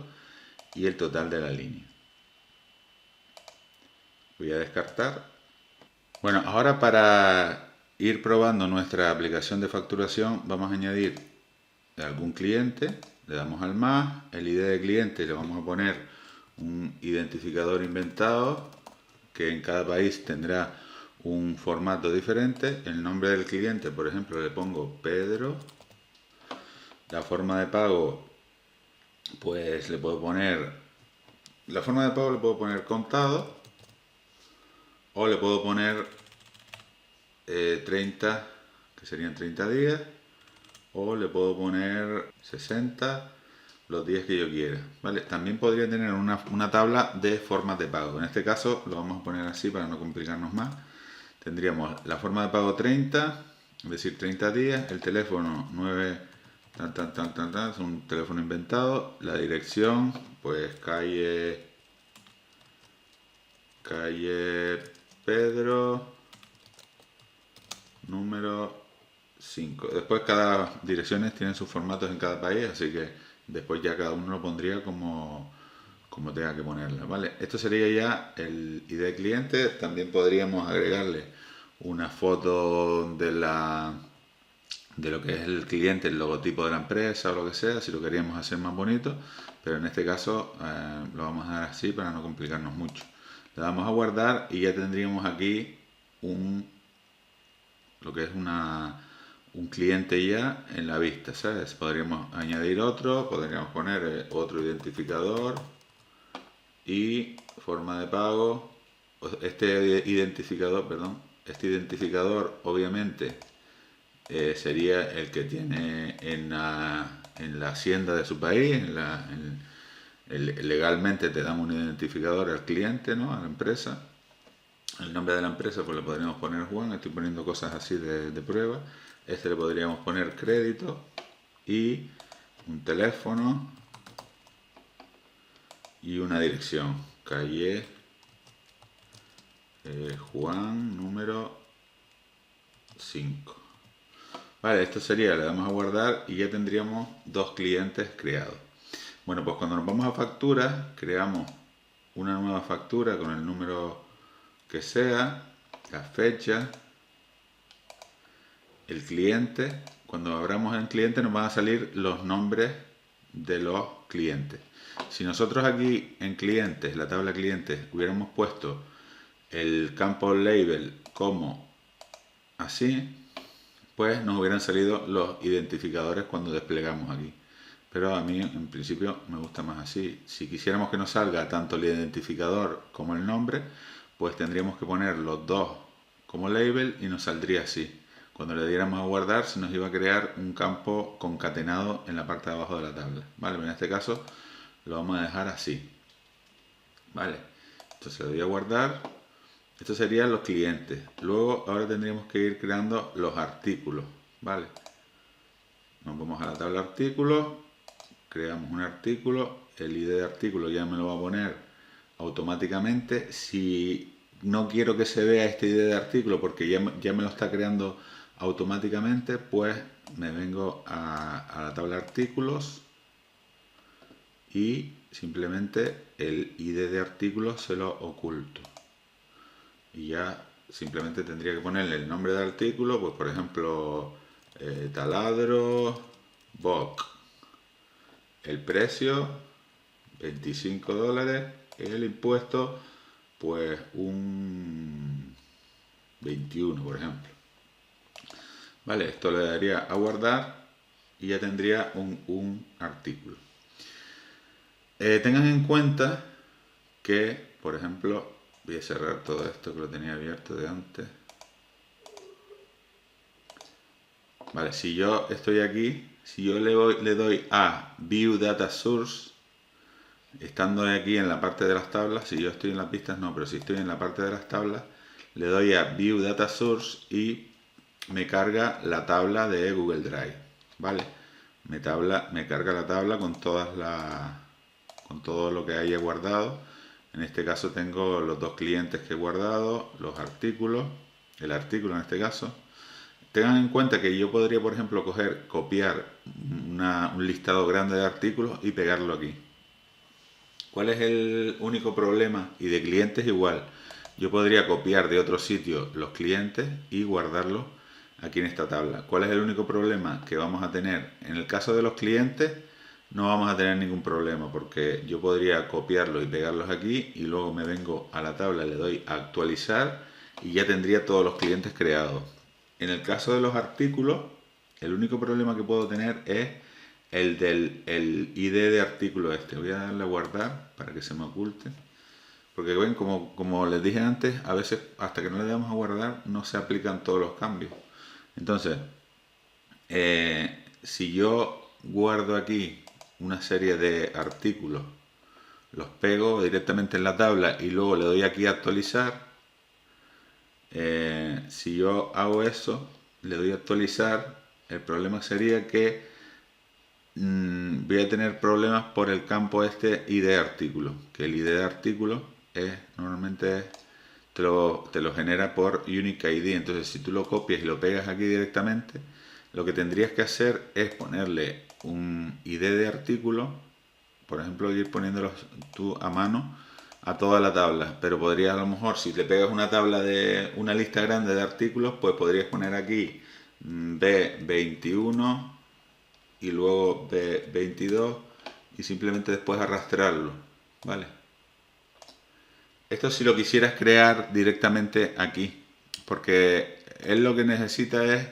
y el total de la línea. Voy a descartar. Bueno, ahora para ir probando nuestra aplicación de facturación vamos a añadir algún cliente, le damos al más, el ID de cliente le vamos a poner un identificador inventado que en cada país tendrá un formato diferente. El nombre del cliente, por ejemplo, le pongo Pedro. La forma de pago, pues le puedo poner, la forma de pago le puedo poner contado o le puedo poner 30, que serían 30 días, o le puedo poner 60, los días que yo quiera, ¿vale? También podría tener una tabla de formas de pago. En este caso lo vamos a poner así para no complicarnos más. Tendríamos la forma de pago 30, es decir, 30 días, el teléfono 9, es un teléfono inventado, la dirección, pues calle Pedro, número 5. Después cada direcciones tienen sus formatos en cada país, así que después ya cada uno lo pondría como tenga que ponerla, ¿vale? Esto sería ya el ID cliente. También podríamos agregarle una foto de lo que es el cliente, el logotipo de la empresa o lo que sea, si lo queríamos hacer más bonito, pero en este caso lo vamos a dar así para no complicarnos mucho. Le damos a guardar y ya tendríamos aquí lo que es un cliente ya en la vista, ¿sabes? Podríamos añadir otro, podríamos poner otro identificador y forma de pago. Este identificador obviamente sería el que tiene en la hacienda de su país, legalmente te dan un identificador al cliente, ¿no? A la empresa. El nombre de la empresa pues le podríamos poner Juan, estoy poniendo cosas así de prueba. Este le podríamos poner crédito y un teléfono y una dirección, calle Juan número 5. Vale, esto sería, le damos a guardar y ya tendríamos dos clientes creados. Bueno, pues cuando nos vamos a facturas, creamos una nueva factura con el número que sea, la fecha, el cliente. Cuando abramos en cliente nos van a salir los nombres de los clientes. Si nosotros aquí en clientes, la tabla clientes, hubiéramos puesto el campo label como así, pues nos hubieran salido los identificadores cuando desplegamos aquí. Pero a mí en principio me gusta más así. Si quisiéramos que nos salga tanto el identificador como el nombre, pues tendríamos que poner los dos como label y nos saldría así. Cuando le diéramos a guardar se nos iba a crear un campo concatenado en la parte de abajo de la tabla. Vale, en este caso lo vamos a dejar así. Vale, entonces le doy a guardar. Estos serían los clientes. Luego ahora tendríamos que ir creando los artículos. Vale, nos vamos a la tabla artículos, creamos un artículo, el ID de artículo ya me lo va a poner automáticamente. Si no quiero que se vea este ID de artículo porque ya me lo está creando automáticamente, pues me vengo a la tabla artículos y simplemente el ID de artículo se lo oculto. Y ya simplemente tendría que ponerle el nombre del artículo, pues por ejemplo taladro Boc, el precio $25, el impuesto pues un 21 por ejemplo. Vale, esto le daría a guardar y ya tendría un artículo. Tengan en cuenta que, por ejemplo, voy a cerrar todo esto que lo tenía abierto de antes. Vale, si yo estoy aquí, si yo le doy a View Data Source, estando aquí en la parte de las tablas, si yo estoy en las vistas no, pero si estoy en la parte de las tablas, le doy a View Data Source y me carga la tabla de Google Drive, ¿vale? Me carga la tabla con con todo lo que haya guardado. En este caso tengo los dos clientes que he guardado, los artículos, el artículo en este caso, tengan en cuenta que yo podría, por ejemplo, copiar un listado grande de artículos y pegarlo aquí. ¿Cuál es el único problema? Y de clientes igual. Yo podría copiar de otro sitio los clientes y guardarlos aquí en esta tabla. ¿Cuál es el único problema que vamos a tener? En el caso de los clientes no vamos a tener ningún problema porque yo podría copiarlos y pegarlos aquí y luego me vengo a la tabla, le doy a actualizar y ya tendría todos los clientes creados. En el caso de los artículos, el único problema que puedo tener es el ID de artículo este. Voy a darle a guardar para que se me oculte. Porque ven, como les dije antes, a veces hasta que no le damos a guardar no se aplican todos los cambios. Entonces, si yo guardo aquí una serie de artículos, los pego directamente en la tabla y luego le doy aquí a actualizar. Si yo hago eso, le doy a actualizar, el problema sería que voy a tener problemas por el campo este ID de artículo, que el ID de artículo normalmente te lo genera por Unique ID. Entonces si tú lo copias y lo pegas aquí directamente, lo que tendrías que hacer es ponerle un ID de artículo, por ejemplo ir poniéndolos tú a mano a toda la tabla, pero podrías a lo mejor, si te pegas una tabla de una lista grande de artículos, pues podrías poner aquí B21 y luego B22 y simplemente después arrastrarlo, ¿vale? Esto si lo quisieras crear directamente aquí, porque él lo que necesita es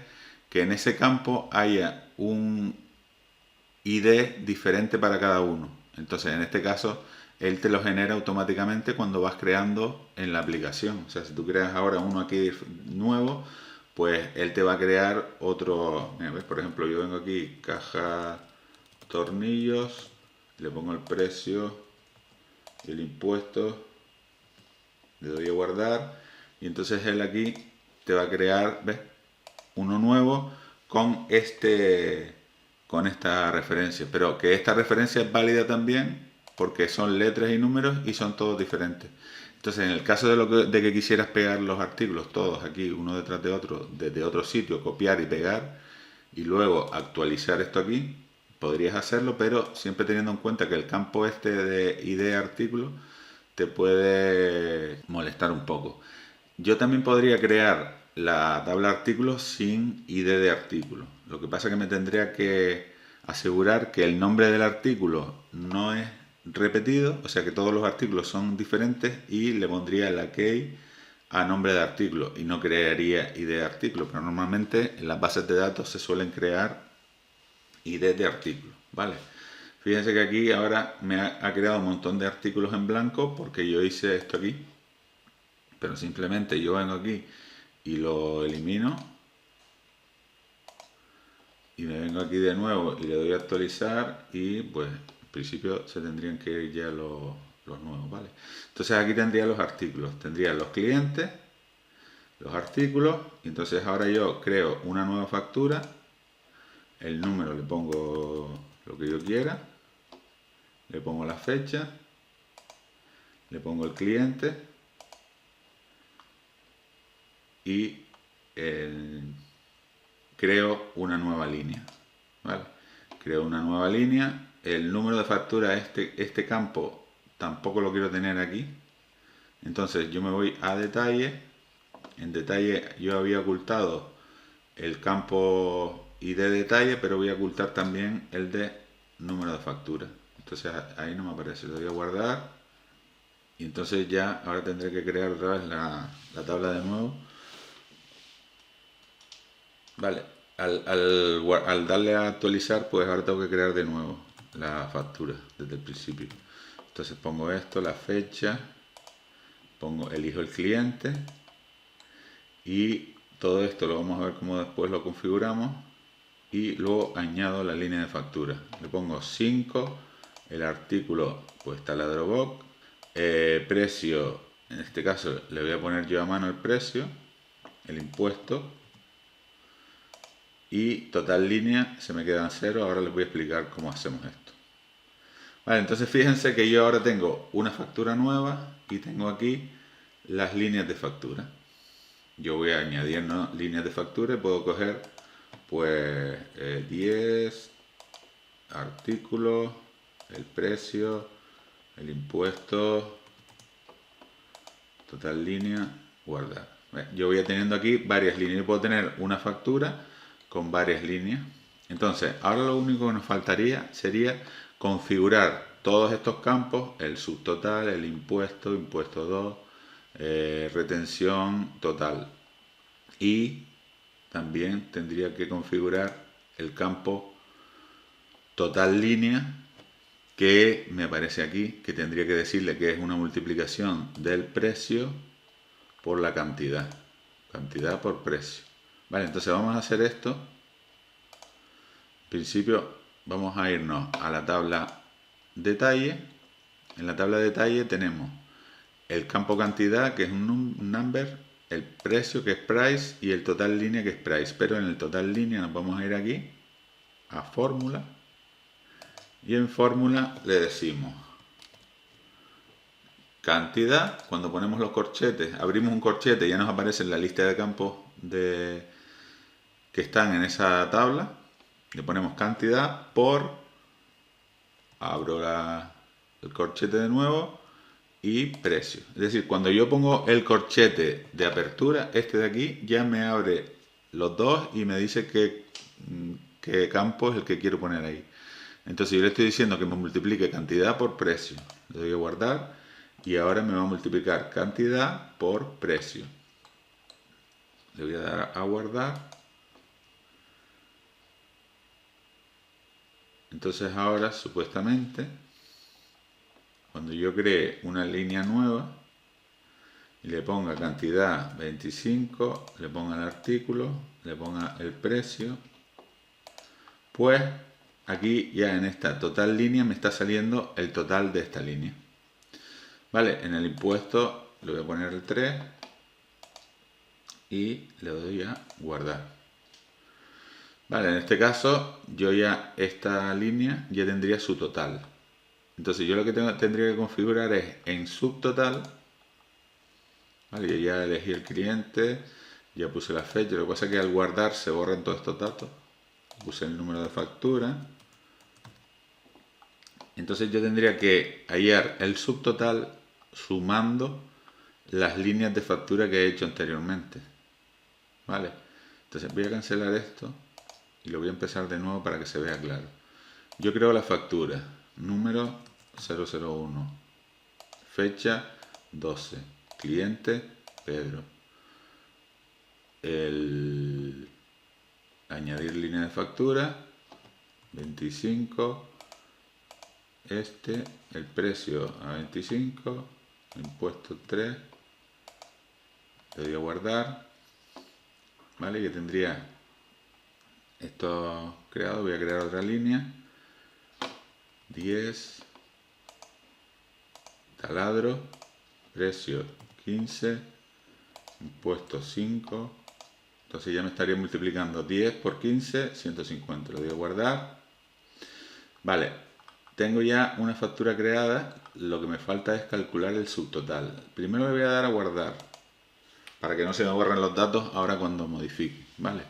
que en ese campo haya un ID diferente para cada uno. Entonces en este caso él te lo genera automáticamente cuando vas creando en la aplicación. O sea, si tú creas ahora uno aquí nuevo, pues él te va a crear otro. Mira, ¿ves? Por ejemplo, yo vengo aquí, caja tornillos, le pongo el precio, el impuesto, le doy a guardar y entonces él aquí te va a crear, ¿ves? Uno nuevo con esta referencia, pero que esta referencia es válida también porque son letras y números y son todos diferentes. Entonces, en el caso de que quisieras pegar los artículos todos aquí, uno detrás de otro, desde otro sitio, copiar y pegar, y luego actualizar esto aquí, podrías hacerlo, pero siempre teniendo en cuenta que el campo este de ID artículo te puede molestar un poco. Yo también podría crear la tabla de artículos sin ID de artículo. Lo que pasa es que me tendría que asegurar que el nombre del artículo no es repetido, o sea que todos los artículos son diferentes y le pondría la key a nombre de artículo y no crearía ID de artículo, pero normalmente en las bases de datos se suelen crear ID de artículo, ¿vale? Fíjense que aquí ahora me ha creado un montón de artículos en blanco porque yo hice esto aquí, pero simplemente yo vengo aquí y lo elimino y me vengo aquí de nuevo y le doy a actualizar y pues en principio se tendrían que ir ya los nuevos, ¿vale? Entonces aquí tendría los artículos, tendría los clientes, los artículos y entonces ahora yo creo una nueva factura, el número le pongo lo que yo quiera, le pongo la fecha, le pongo el cliente y creo una nueva línea, ¿vale? Creo una nueva línea, el número de factura, este campo tampoco lo quiero tener aquí, entonces yo me voy a detalle, en detalle yo había ocultado el campo ID de detalle, pero voy a ocultar también el de número de factura, entonces ahí no me aparece, lo voy a guardar y entonces ya ahora tendré que crear otra vez la tabla de nuevo. Vale, al darle a actualizar, pues ahora tengo que crear de nuevo la factura desde el principio. Entonces pongo esto, la fecha, elijo el cliente y todo esto lo vamos a ver cómo después lo configuramos y luego añado la línea de factura. Le pongo 5, el artículo pues taladro box, precio, en este caso le voy a poner yo a mano el precio, el impuesto. Y total línea se me quedan 0, ahora les voy a explicar cómo hacemos esto. Vale, entonces fíjense que yo ahora tengo una factura nueva y tengo aquí las líneas de factura. yo voy a añadir, ¿no?, líneas de factura y puedo coger pues 10 artículos, el precio, el impuesto, total línea, guardar. Yo voy teniendo aquí varias líneas. Yo puedo tener una factura con varias líneas. Entonces, ahora lo único que nos faltaría sería configurar todos estos campos, el subtotal, el impuesto, impuesto 2, retención total. Y también tendría que configurar el campo total línea, que me aparece aquí, que tendría que decirle que es una multiplicación del precio por la cantidad. Cantidad por precio. Vale, entonces vamos a hacer esto. En principio vamos a irnos a la tabla detalle. En la tabla detalle tenemos el campo cantidad, que es un number, el precio, que es price, y el total línea, que es price. Pero en el total línea nos vamos a ir aquí a fórmula, y en fórmula le decimos cantidad. Cuando ponemos los corchetes, abrimos un corchete, ya nos aparece en la lista de campos que están en esa tabla. Le ponemos cantidad por, abro el corchete de nuevo, y precio. Es decir, cuando yo pongo el corchete de apertura, este de aquí, ya me abre los dos y me dice qué campo es el que quiero poner ahí. Entonces yo le estoy diciendo que me multiplique cantidad por precio. Le doy a guardar y ahora me va a multiplicar cantidad por precio. Le voy a dar a guardar. Entonces ahora, supuestamente, cuando yo cree una línea nueva y le ponga cantidad 25, le ponga el artículo, le ponga el precio, pues aquí ya en esta total línea me está saliendo el total de esta línea. Vale, en el impuesto le voy a poner el 3 y le doy a guardar. Vale, en este caso yo ya esta línea ya tendría su total. Entonces yo lo que tendría que configurar es en subtotal. Vale, yo ya elegí el cliente, ya puse la fecha. Lo que pasa es que al guardar se borran todos estos datos. Puse el número de factura. Entonces yo tendría que hallar el subtotal sumando las líneas de factura que he hecho anteriormente. Vale, entonces voy a cancelar esto y lo voy a empezar de nuevo para que se vea claro. Yo creo la factura, número 001, fecha 12, cliente Pedro, añadir línea de factura 25, el precio a 25, impuesto 3, le doy a guardar. Vale, que tendría esto creado. Voy a crear otra línea, 10, taladro, precio 15, impuesto 5. Entonces ya me estaría multiplicando 10 por 15, 150. Lo voy a guardar. Vale, tengo ya una factura creada. Lo que me falta es calcular el subtotal. Primero le voy a dar a guardar para que no se me borren los datos ahora cuando modifique. Vale,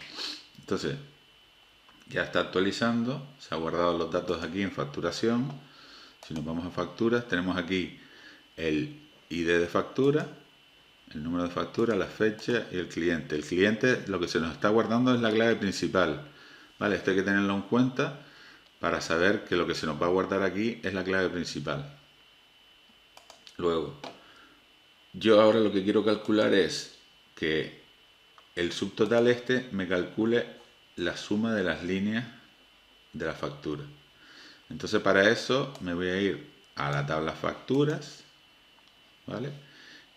entonces ya está actualizando. Se ha guardado los datos aquí en facturación. Si nos vamos a facturas, tenemos aquí el ID de factura, el número de factura, la fecha y el cliente. El cliente, lo que se nos está guardando es la clave principal. Vale, esto hay que tenerlo en cuenta para saber que lo que se nos va a guardar aquí es la clave principal. Luego, yo ahora lo que quiero calcular es que el subtotal me calcule la suma de las líneas de la factura. Entonces para eso me voy a ir a la tabla facturas, ¿vale?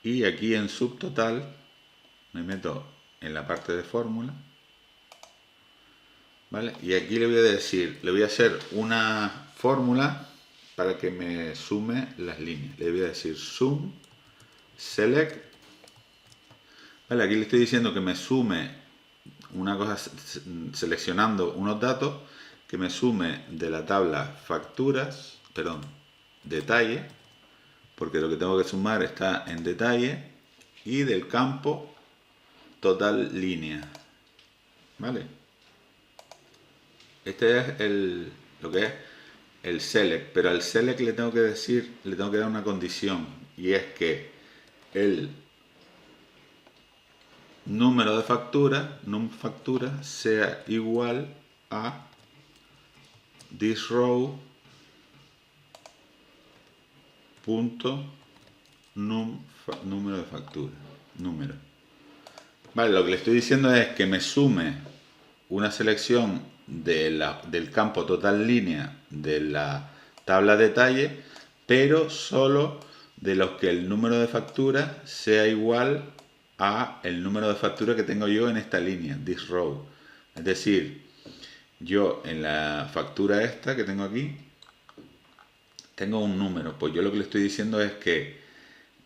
Y aquí en subtotal me meto en la parte de fórmula, ¿vale? Y aquí le voy a decir, le voy a hacer una fórmula para que me sume las líneas. Le voy a decir sum select. Vale, aquí le estoy diciendo que me sume una cosa, seleccionando unos datos, que me sume de la tabla facturas, perdón, detalle, porque lo que tengo que sumar está en detalle, y del campo total línea. ¿Vale? Este es lo que es el select, pero al select le tengo que dar una condición, y es que el número de num factura, sea igual a this row punto número de factura. Vale, lo que le estoy diciendo es que me sume una selección del campo total línea de la tabla detalle, pero solo de los que el número de factura sea igual a el número de factura que tengo yo en esta línea, this row. Es decir, yo en la factura esta que tengo aquí, tengo un número. Pues yo lo que le estoy diciendo es que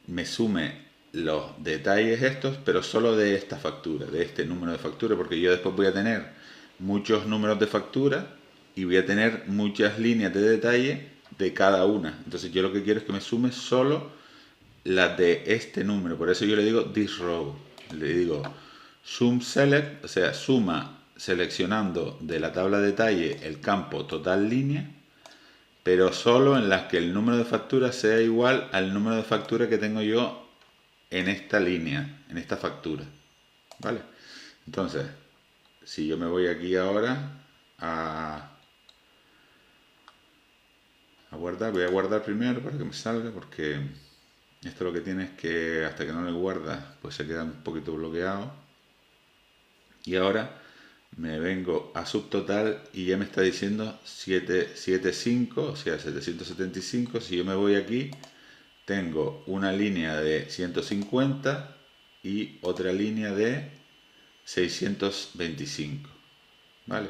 me sume los detalles estos, pero solo de esta factura, de este número de factura, porque yo después voy a tener muchos números de factura y voy a tener muchas líneas de detalle de cada una. Entonces yo lo que quiero es que me sume solo las de este número. Por eso yo le digo this row. Le digo sum select, o sea, suma seleccionando de la tabla de detalle el campo total línea, pero solo en las que el número de factura sea igual al número de factura que tengo yo en esta línea, en esta factura. ¿Vale? Entonces, si yo me voy aquí ahora a guardar, voy a guardar primero para que me salga, porque esto lo que tiene es que hasta que no le guarda, pues se queda un poquito bloqueado. Y ahora me vengo a subtotal y ya me está diciendo 775, o sea 775. Si yo me voy aquí, tengo una línea de 150 y otra línea de 625, ¿vale?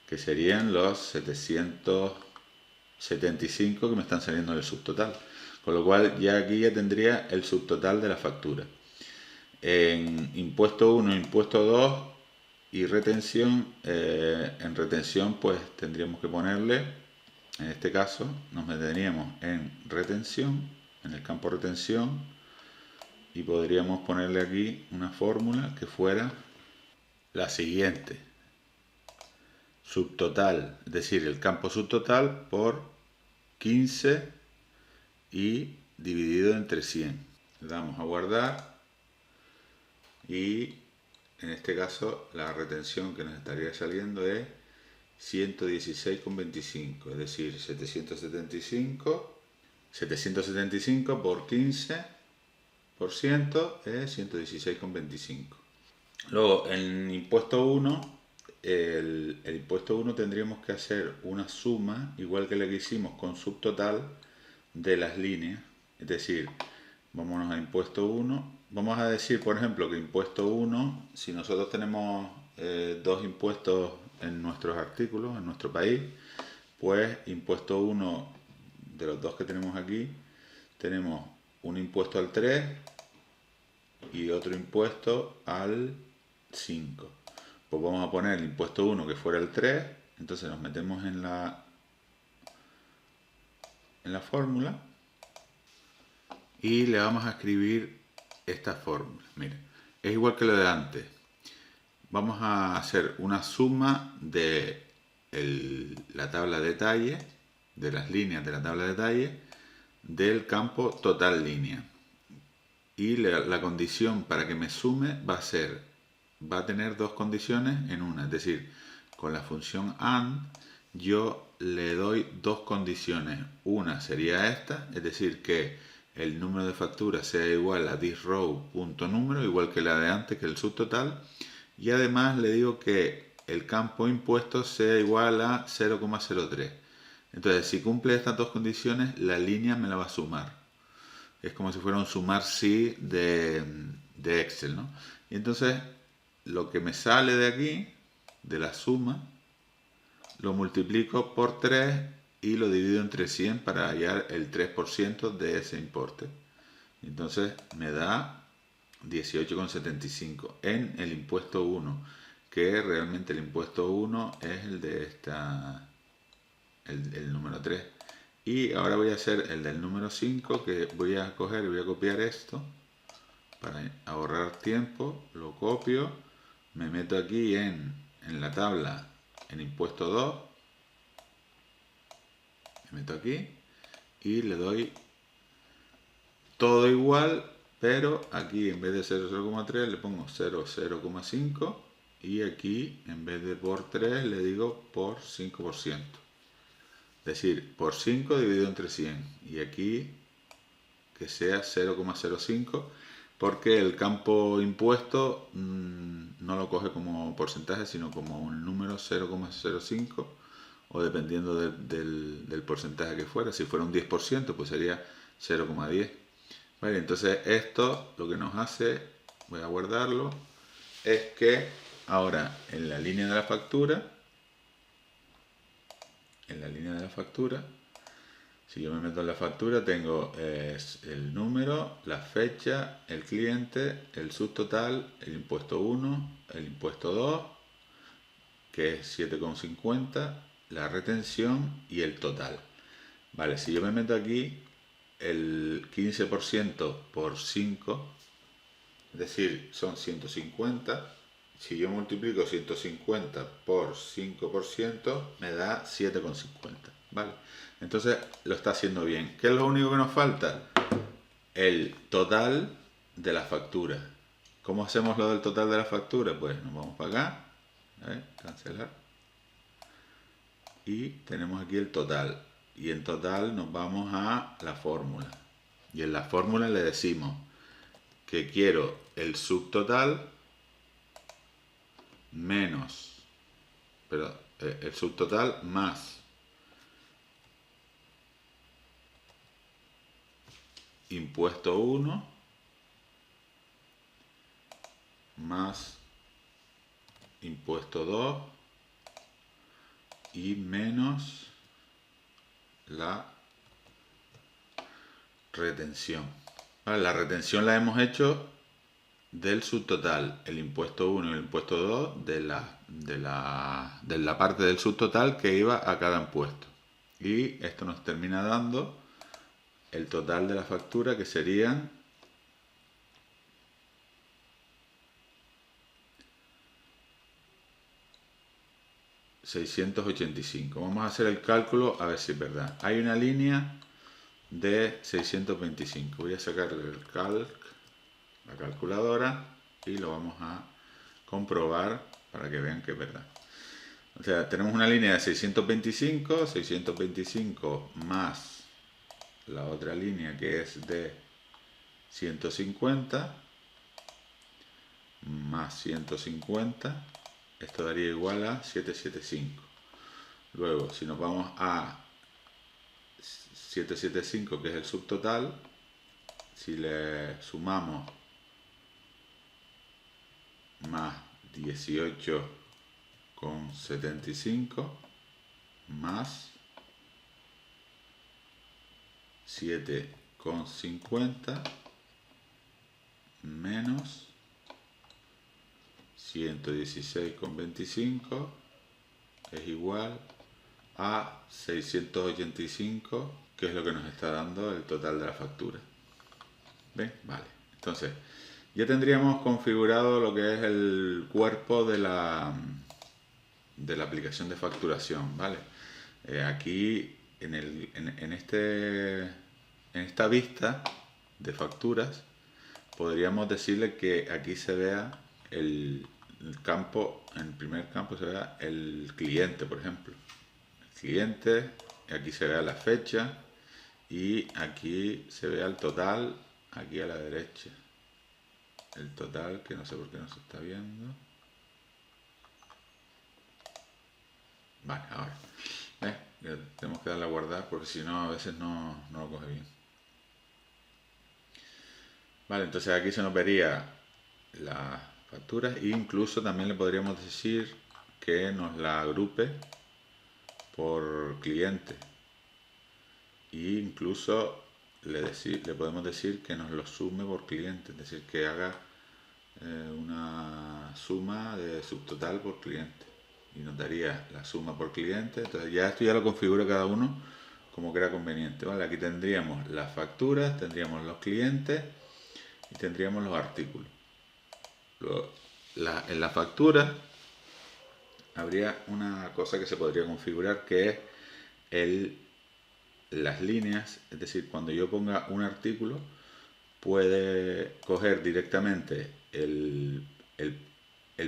Que serían los 775 que me están saliendo del subtotal. Con lo cual ya aquí ya tendría el subtotal de la factura. En impuesto 1, impuesto 2 y retención, en retención pues tendríamos que ponerle, en este caso nos meteríamos en retención, en el campo retención, y podríamos ponerle aquí una fórmula que fuera la siguiente: subtotal, es decir, el campo subtotal por 15 y dividido entre 100. Le damos a guardar y en este caso la retención que nos estaría saliendo es 116,25, es decir, 775 por 15% es 116,25. Luego, en impuesto 1, el impuesto 1 tendríamos que hacer una suma, igual que la que hicimos con subtotal, de las líneas. Es decir, vámonos a impuesto 1. Vamos a decir, por ejemplo, que impuesto 1, si nosotros tenemos dos impuestos en nuestros artículos, en nuestro país, pues impuesto 1 de los dos que tenemos aquí, tenemos un impuesto al 3 y otro impuesto al 5. Pues vamos a poner el impuesto 1 que fuera el 3, entonces nos metemos en la fórmula y le vamos a escribir esta fórmula. Mira, es igual que lo de antes. Vamos a hacer una suma de la tabla de detalle, de las líneas de la tabla de detalle, del campo total línea. Y la condición para que me sume va a tener dos condiciones en una. Es decir, con la función AND yo le doy dos condiciones. Una sería esta, es decir, que el número de factura sea igual a thisRow.número, igual que la de antes, que el subtotal. Y además le digo que el campo impuestos sea igual a 0,03. Entonces, si cumple estas dos condiciones, la línea me la va a sumar. Es como si fuera un sumar sí de Excel, ¿no? Y entonces, lo que me sale de aquí, de la suma, lo multiplico por 3 y lo divido entre 100 para hallar el 3% de ese importe. Entonces, me da 18,75 en el impuesto 1, que realmente el impuesto 1 es el de el número 3. Y ahora voy a hacer el del número 5, que voy a coger y voy a copiar esto para ahorrar tiempo, lo copio, me meto aquí en la tabla, en impuesto 2, me meto aquí y le doy todo igual, pero aquí en vez de 0,3 le pongo 0,5 y aquí en vez de por 3 le digo por 5%. Es decir, por 5 dividido entre 100 y aquí que sea 0,05 porque el campo impuesto no lo coge como porcentaje sino como un número 0,05 o dependiendo del porcentaje que fuera. Si fuera un 10% pues sería 0,10. Vale, entonces esto lo que nos hace, voy a guardarlo, es que ahora en la línea de la factura, si yo me meto en la factura tengo el número, la fecha, el cliente, el subtotal, el impuesto 1, el impuesto 2, que es 7,50, la retención y el total. Vale, si yo me meto aquí, el 15% por 5, es decir, son 150. Si yo multiplico 150 por 5%, me da 7,50. ¿Vale? Entonces lo está haciendo bien. ¿Qué es lo único que nos falta? El total de la factura. ¿Cómo hacemos lo del total de la factura? Pues nos vamos para acá, cancelar, y tenemos aquí el total. Y en total nos vamos a la fórmula. Y en la fórmula le decimos que quiero el subtotal menos, el subtotal más impuesto 1 más impuesto 2 y menos la retención. Vale, la retención la hemos hecho del subtotal, el impuesto 1 y el impuesto 2 de la parte del subtotal que iba a cada impuesto. Y esto nos termina dando el total de la factura, que serían 685. Vamos a hacer el cálculo a ver si es verdad. Hay una línea de 625. Voy a sacar la calculadora y lo vamos a comprobar para que vean que es verdad. O sea, tenemos una línea de 625 más la otra línea que es de 150 más 150, esto daría igual a 775. Luego, si nos vamos a 775, que es el subtotal, si le sumamos más 18,75 más 7,50 menos 116,25 es igual a 685, que es lo que nos está dando el total de la factura. ¿Ven? Vale. Entonces, ya tendríamos configurado lo que es el cuerpo de la aplicación de facturación, ¿vale? Aquí en esta vista de facturas podríamos decirle que aquí se vea el campo, en el primer campo se vea el cliente, por ejemplo. El cliente, aquí se vea la fecha y aquí se vea el total, aquí a la derecha. El total, que no sé por qué no se está viendo. Vale, ahora. Tenemos que darle a guardar porque si no a veces no lo coge bien. Vale, entonces aquí se nos vería las facturas e incluso también le podríamos decir que nos la agrupe por cliente. E incluso le podemos decir que nos lo sume por cliente, es decir, que haga una suma de subtotal por cliente. Y nos daría la suma por cliente. Entonces ya esto ya lo configura cada uno como crea conveniente, ¿vale? Aquí tendríamos las facturas, tendríamos los clientes y tendríamos los artículos. Luego, en la factura habría una cosa que se podría configurar, que es las líneas, es decir, cuando yo ponga un artículo puede coger directamente el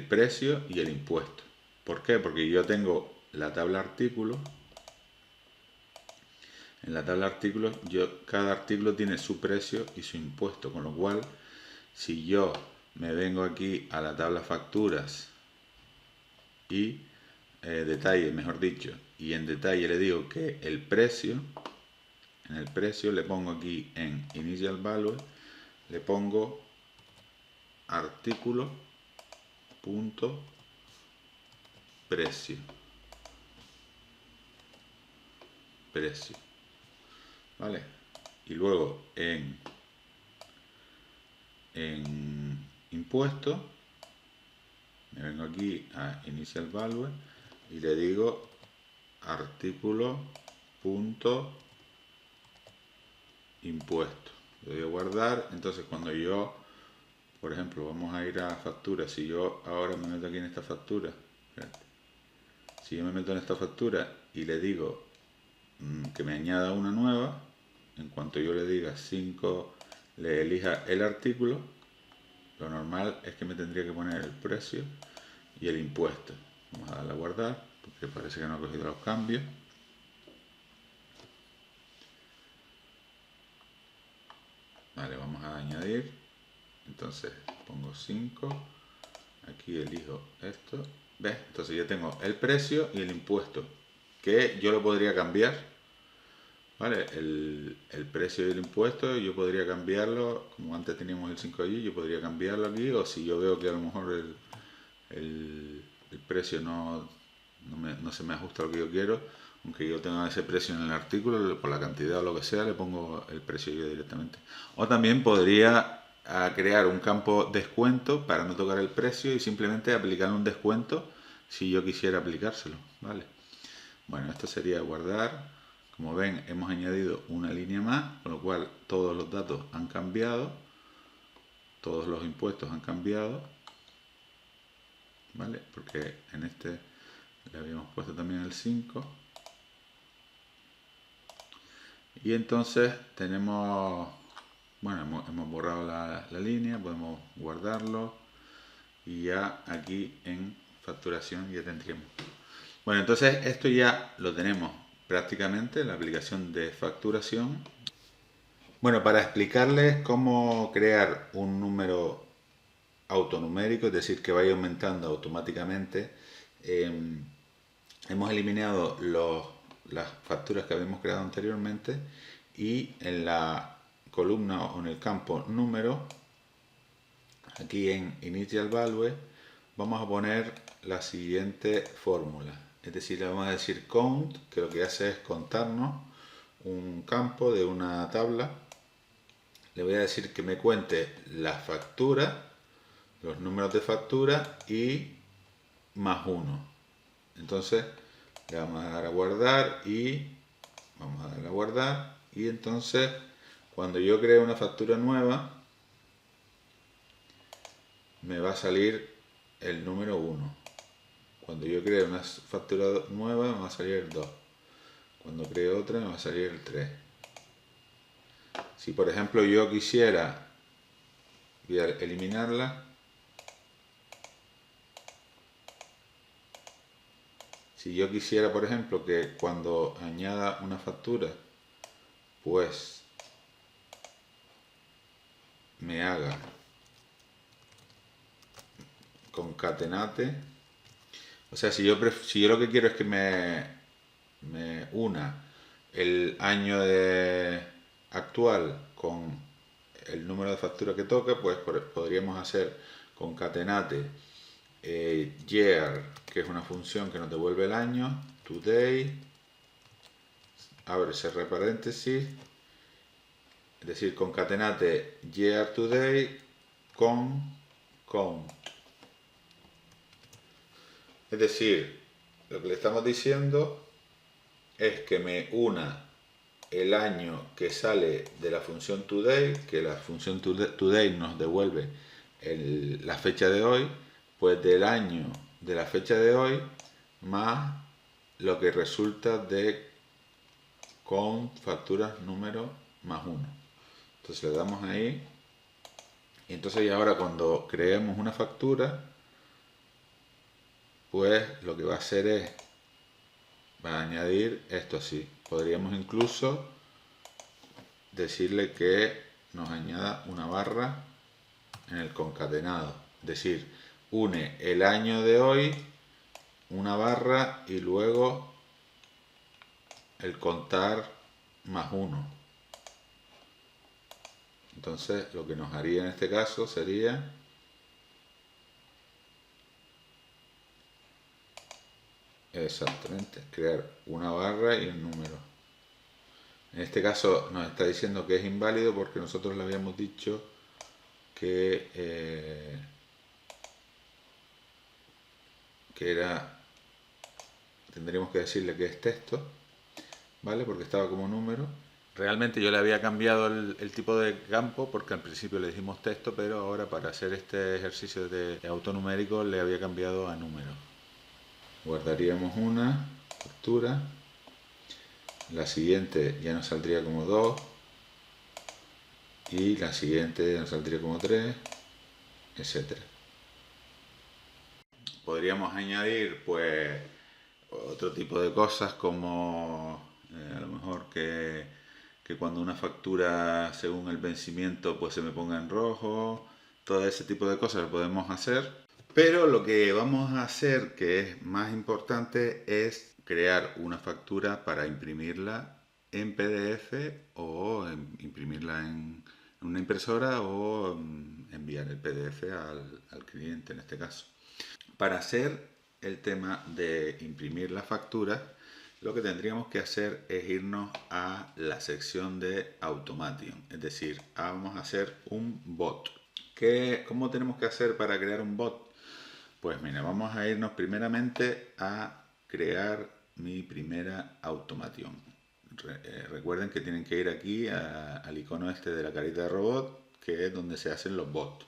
precio y el impuesto. ¿Por qué? Porque yo tengo la tabla artículos. En la tabla artículos, cada artículo tiene su precio y su impuesto, con lo cual, si yo me vengo aquí a la tabla facturas y detalle, mejor dicho, y en detalle le digo que el precio, en el precio le pongo aquí en initial value, le pongo artículo punto precio, ¿vale? Y luego en impuesto me vengo aquí a initial value y le digo artículo punto impuesto. Lo voy a guardar. Entonces cuando yo, por ejemplo, vamos a ir a factura, si yo ahora me meto aquí en esta factura, si yo me meto en esta factura y le digo que me añada una nueva, en cuanto yo le diga 5, le elija el artículo, lo normal es que me tendría que poner el precio y el impuesto. Vamos a darle a guardar, porque parece que no ha cogido los cambios. Vale, vamos a añadir. Entonces pongo 5, aquí elijo esto. ¿Ves? Entonces yo tengo el precio y el impuesto, que yo lo podría cambiar. ¿Vale? El precio y el impuesto yo podría cambiarlo, como antes teníamos el 5 allí, yo podría cambiarlo aquí, o si yo veo que a lo mejor el precio no se me ajusta a lo que yo quiero, aunque yo tenga ese precio en el artículo, por la cantidad o lo que sea, le pongo el precio yo directamente. O también podría crear un campo descuento para no tocar el precio y simplemente aplicar un descuento si yo quisiera aplicárselo, ¿vale? Bueno, esto sería guardar. Como ven, hemos añadido una línea más, con lo cual todos los datos han cambiado, todos los impuestos han cambiado, ¿vale? Porque en este le habíamos puesto también el 5. Y entonces tenemos, bueno, hemos borrado la línea, podemos guardarlo y ya aquí en facturación ya tendríamos. Bueno, entonces esto ya lo tenemos prácticamente, la aplicación de facturación. Bueno, para explicarles cómo crear un número autonumérico, es decir, que vaya aumentando automáticamente, hemos eliminado las facturas que habíamos creado anteriormente y en la columna o en el campo número, aquí en initial value, vamos a poner la siguiente fórmula. Es decir, le vamos a decir count, que lo que hace es contarnos un campo de una tabla. Le voy a decir que me cuente la factura, los números de factura y más 1. Entonces le vamos a dar a guardar y vamos a darle a guardar. Y entonces cuando yo cree una factura nueva me va a salir el número 1. Cuando yo creo una factura nueva me va a salir el 2. Cuando creo otra me va a salir el 3. Si por ejemplo yo quisiera, voy a eliminarla. Si yo quisiera, por ejemplo, que cuando añada una factura, pues me haga concatenate. O sea, si yo lo que quiero es que me una el año actual con el número de factura que toca, pues podríamos hacer concatenate year, que es una función que nos devuelve el año, today, abre cerrar paréntesis, es decir, concatenate year today con count. Es decir, lo que le estamos diciendo es que me una el año que sale de la función today, que la función today nos devuelve la fecha de hoy, pues del año de la fecha de hoy más lo que resulta de con facturas número más 1. Entonces le damos ahí. Y entonces ahora cuando creemos una factura, pues lo que va a hacer es, va a añadir esto así. Podríamos incluso decirle que nos añada una barra en el concatenado. Es decir, une el año de hoy, una barra y luego el contar más 1. Entonces lo que nos haría en este caso sería exactamente crear una barra y un número. En este caso nos está diciendo que es inválido porque nosotros le habíamos dicho que tendríamos que decirle que es texto, ¿vale? Porque estaba como número. Realmente yo le había cambiado el tipo de campo porque al principio le dijimos texto, pero ahora para hacer este ejercicio de autonumérico le había cambiado a número. Guardaríamos una factura, la siguiente ya nos saldría como 2 y la siguiente ya nos saldría como 3, etcétera. Podríamos añadir pues otro tipo de cosas como a lo mejor que cuando una factura según el vencimiento pues se me ponga en rojo, todo ese tipo de cosas lo podemos hacer. Pero lo que vamos a hacer, que es más importante, es crear una factura para imprimirla en PDF o imprimirla en una impresora o enviar el PDF al cliente en este caso. Para hacer el tema de imprimir la factura, lo que tendríamos que hacer es irnos a la sección de Automation, es decir, vamos a hacer un bot. ¿Cómo tenemos que hacer para crear un bot? Pues mira, vamos a irnos primeramente a crear mi primera automación. Recuerden que tienen que ir aquí al icono este de la carita de robot, que es donde se hacen los bots.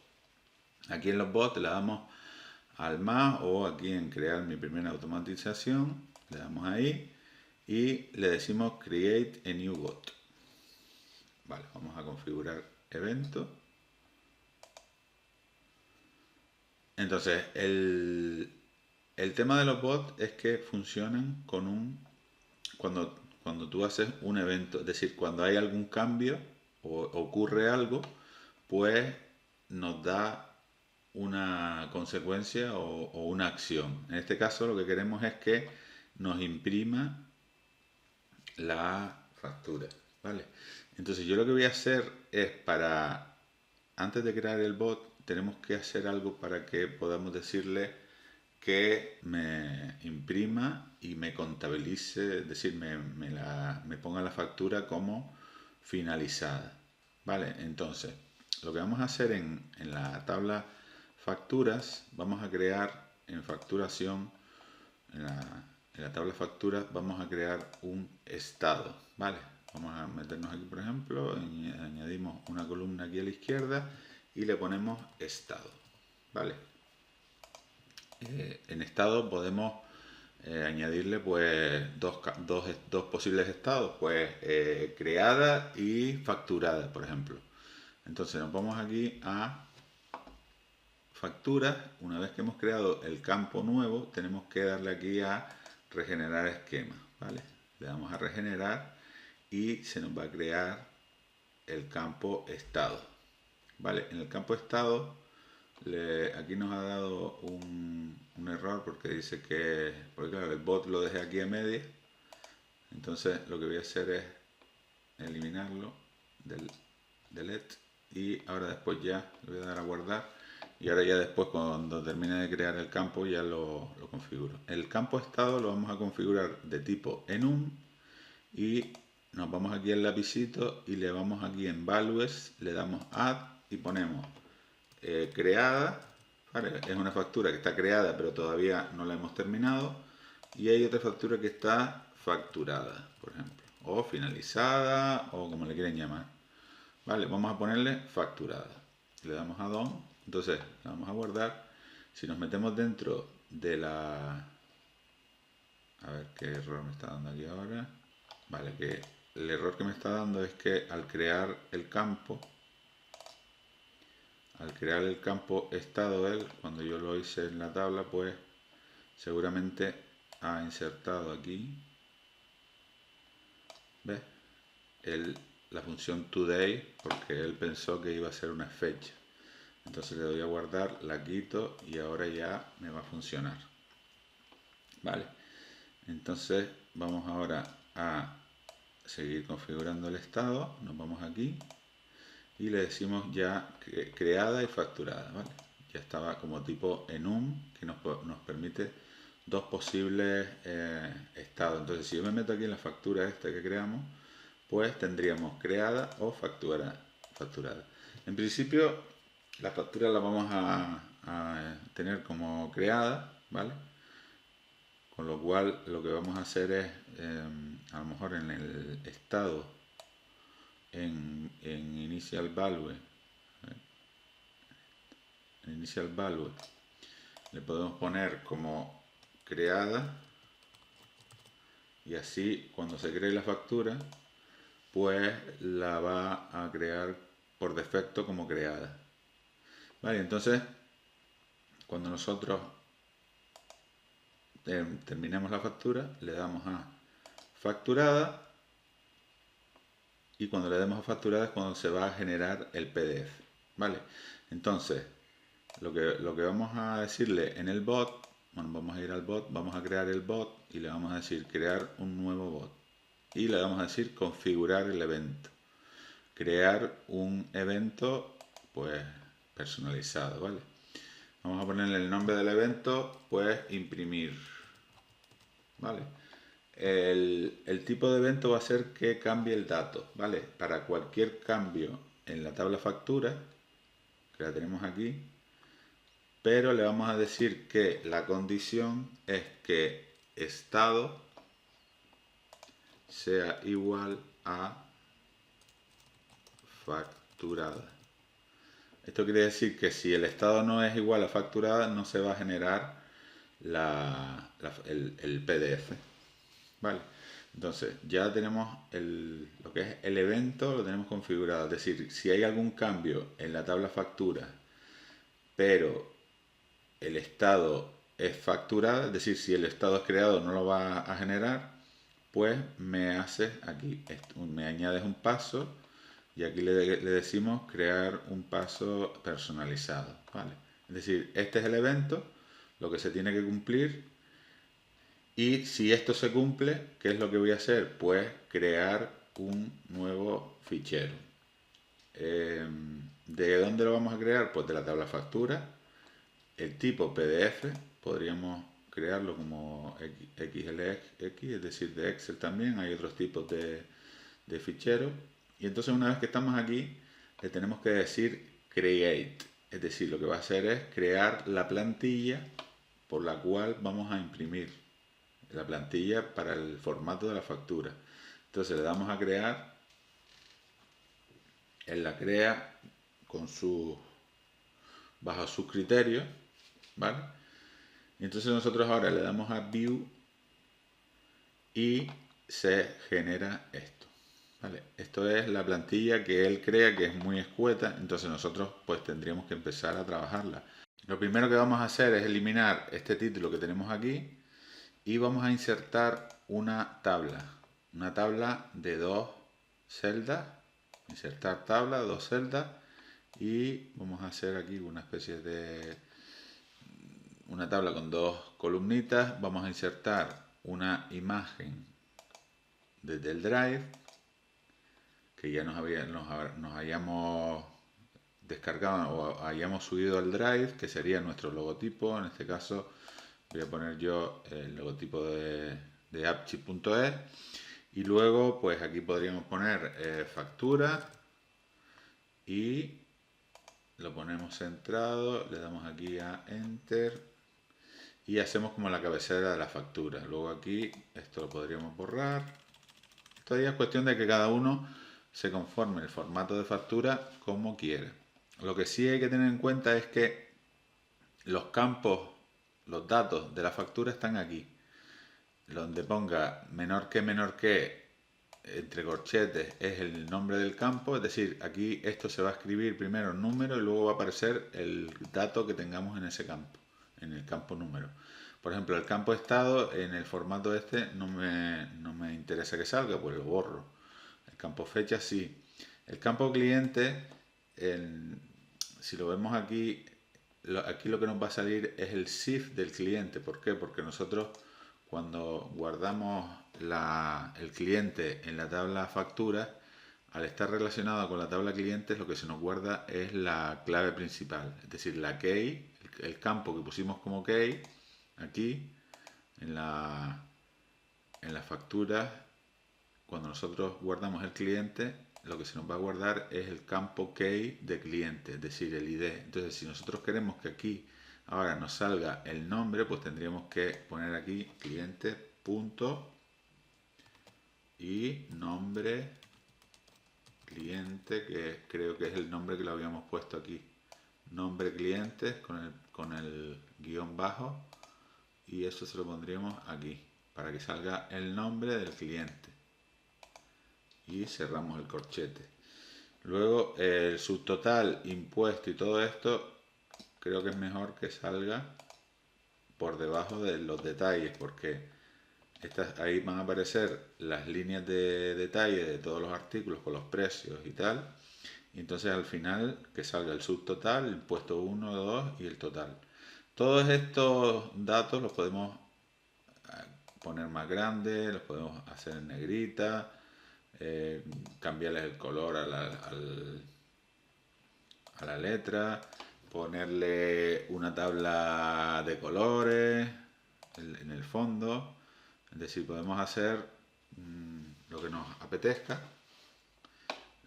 Aquí en los bots le damos al más o aquí en crear mi primera automatización, le damos ahí y le decimos create a new bot. Vale, vamos a configurar evento. Entonces, el tema de los bots es que funcionan con cuando tú haces un evento, es decir, cuando hay algún cambio o ocurre algo, pues nos da una consecuencia o una acción. En este caso lo que queremos es que nos imprima la factura, ¿vale? Entonces yo lo que voy a hacer es antes de crear el bot, tenemos que hacer algo para que podamos decirle que me imprima y me contabilice, es decir, me ponga la factura como finalizada, ¿vale? Entonces, lo que vamos a hacer en la tabla facturas, vamos a crear en facturación, en la tabla facturas, vamos a crear un estado, ¿vale? Vamos a meternos aquí, por ejemplo, añadimos una columna aquí a la izquierda y le ponemos estado, ¿vale? En estado podemos añadirle pues dos posibles estados, pues creada y facturada, por ejemplo. Entonces nos vamos aquí a facturas. Una vez que hemos creado el campo nuevo, tenemos que darle aquí a regenerar esquema, ¿vale? Le damos a regenerar y se nos va a crear el campo estado, ¿vale? En el campo estado aquí nos ha dado un error porque dice que, porque claro, el bot lo dejé aquí a media. Entonces lo que voy a hacer es eliminarlo del delete y ahora después ya le voy a dar a guardar y ahora ya después cuando termine de crear el campo ya lo configuro. El campo estado lo vamos a configurar de tipo enum y nos vamos aquí al lapicito y le vamos aquí en values, le damos add y ponemos creada, ¿vale? Es una factura que está creada pero todavía no la hemos terminado y hay otra factura que está facturada, por ejemplo, o finalizada o como le quieren llamar. Vale, vamos a ponerle facturada. Le damos a Done, entonces la vamos a guardar. Si nos metemos dentro de la... A ver qué error me está dando aquí ahora. Vale, que el error que me está dando es que al crear el campo estado él, cuando yo lo hice en la tabla, pues seguramente ha insertado aquí, ¿ves? La función today, porque él pensó que iba a ser una fecha. Entonces le doy a guardar, la quito y ahora ya me va a funcionar. Vale, entonces vamos ahora a seguir configurando el estado. Nos vamos aquí y le decimos ya creada y facturada. ¿Vale? Ya estaba como tipo enum, que nos permite dos posibles estados. Entonces si yo me meto aquí en la factura esta que creamos, pues tendríamos creada o facturada. En principio la factura la vamos a tener como creada, ¿vale? Con lo cual lo que vamos a hacer es, a lo mejor en el estado, en initial value, le podemos poner como creada, y así cuando se cree la factura, pues la va a crear por defecto como creada. Vale, entonces cuando nosotros terminemos la factura, le damos a facturada, y cuando le demos a facturada es cuando se va a generar el PDF. Vale, entonces lo que vamos a decirle en el bot, bueno, vamos a ir al bot, vamos a crear el bot y le vamos a decir crear un nuevo bot, y le vamos a decir configurar el evento, crear un evento pues personalizado. Vale, vamos a ponerle el nombre del evento, pues imprimir. Vale, el tipo de evento va a ser que cambie el dato. Vale, para cualquier cambio en la tabla factura, que la tenemos aquí, pero le vamos a decir que la condición es que estado sea igual a facturada. Esto quiere decir que si el estado no es igual a facturada, no se va a generar el PDF. Vale, entonces ya tenemos lo que es el evento, lo tenemos configurado. Es decir, si hay algún cambio en la tabla factura, pero el estado es facturada, es decir, si el estado es creado no lo va a generar, pues me haces aquí, me añades un paso, y aquí le decimos crear un paso personalizado. Vale, es decir, este es el evento, lo que se tiene que cumplir, y si esto se cumple, ¿qué es lo que voy a hacer? Pues crear un nuevo fichero. ¿De dónde lo vamos a crear? Pues de la tabla factura. El tipo PDF podríamos crearlo como XLX, es decir, de Excel también. Hay otros tipos de ficheros. Y entonces una vez que estamos aquí, le tenemos que decir create. Es decir, lo que va a hacer es crear la plantilla por la cual vamos a imprimir. La plantilla para el formato de la factura. Entonces le damos a crear. Él la crea bajo sus criterios, ¿vale? Y entonces nosotros ahora le damos a View y se genera esto, ¿vale? Esto es la plantilla que él crea, que es muy escueta, entonces nosotros pues tendríamos que empezar a trabajarla. Lo primero que vamos a hacer es eliminar este título que tenemos aquí y vamos a insertar una tabla de 2 celdas. Insertar tabla, 2 celdas, y vamos a hacer aquí una especie de una tabla con 2 columnitas. Vamos a insertar una imagen desde el Drive que ya nos hayamos descargado o hayamos subido al Drive, que sería nuestro logotipo. En este caso voy a poner yo el logotipo de Appsheet.es. Y luego, pues aquí podríamos poner factura, y lo ponemos centrado, le damos aquí a Enter y hacemos como la cabecera de la factura. Luego aquí esto lo podríamos borrar Esto ya es cuestión de que cada uno se conforme el formato de factura como quiera. Lo que sí hay que tener en cuenta es que los campos, los datos de la factura están aquí. Donde ponga menor que, entre corchetes, es el nombre del campo, es decir, aquí esto se va a escribir primero el número y luego va a aparecer el dato que tengamos en ese campo, en el campo número. Por ejemplo, el campo estado en el formato este no me interesa que salga, pues lo borro. El campo fecha sí. El campo cliente, si lo vemos aquí, aquí lo que nos va a salir es el CIF del cliente. ¿Por qué? Porque nosotros cuando guardamos el cliente en la tabla facturas, al estar relacionado con la tabla clientes, lo que se nos guarda es la clave principal, es decir, la key, el campo que pusimos como key, aquí, en la factura, cuando nosotros guardamos el cliente, lo que se nos va a guardar es el campo key de cliente, es decir, el ID. Entonces, si nosotros queremos que aquí ahora nos salga el nombre, pues tendríamos que poner aquí cliente punto y nombre cliente, que creo que es el nombre que lo habíamos puesto aquí. Nombre cliente con el guión bajo, y eso se lo pondríamos aquí para que salga el nombre del cliente. Y cerramos el corchete. Luego el subtotal, impuesto y todo esto, creo que es mejor que salga por debajo de los detalles, porque ahí van a aparecer las líneas de detalle de todos los artículos con los precios y tal. Y entonces al final que salga el subtotal, el impuesto 1, 2 y el total. Todos estos datos los podemos poner más grandes, los podemos hacer en negrita, cambiarles el color a la letra, ponerle una tabla de colores en el fondo. Es decir, podemos hacer lo que nos apetezca.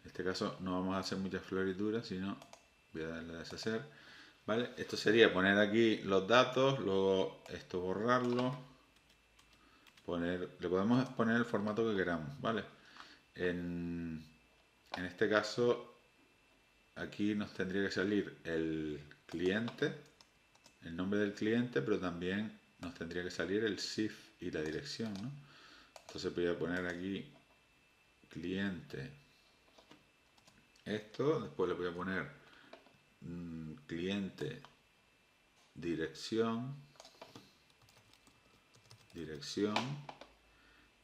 En este caso no vamos a hacer muchas florituras, sino voy a darle a deshacer. ¿Vale? Esto sería poner aquí los datos, luego esto borrarlo, le podemos poner el formato que queramos, ¿vale? En este caso, aquí nos tendría que salir el cliente, el nombre del cliente, pero también nos tendría que salir el CIF y la dirección, ¿no? Entonces voy a poner aquí cliente esto, después le voy a poner cliente dirección,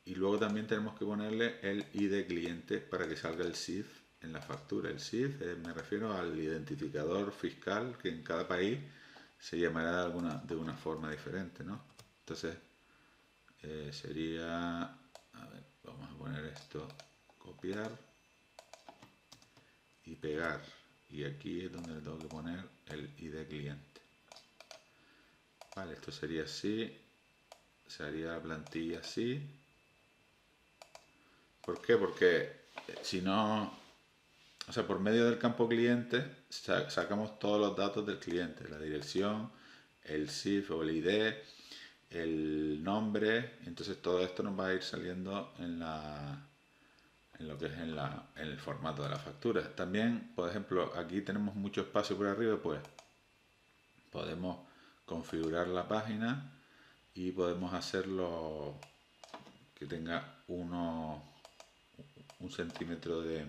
y luego también tenemos que ponerle el ID cliente para que salga el CIF en la factura. El CIF me refiero al identificador fiscal, que en cada país se llamará de una forma diferente, ¿no? Entonces sería, a ver, vamos a poner esto, copiar y pegar, y aquí es donde le tengo que poner el ID cliente. Vale, esto sería así, se haría la plantilla así. ¿Por qué? Porque si no, o sea, por medio del campo cliente sacamos todos los datos del cliente, la dirección, el CIF o el ID, el nombre. Entonces todo esto nos va a ir saliendo en lo que es en el formato de la factura. También, por ejemplo, aquí tenemos mucho espacio por arriba, pues podemos configurar la página y podemos hacerlo que tenga un centímetro de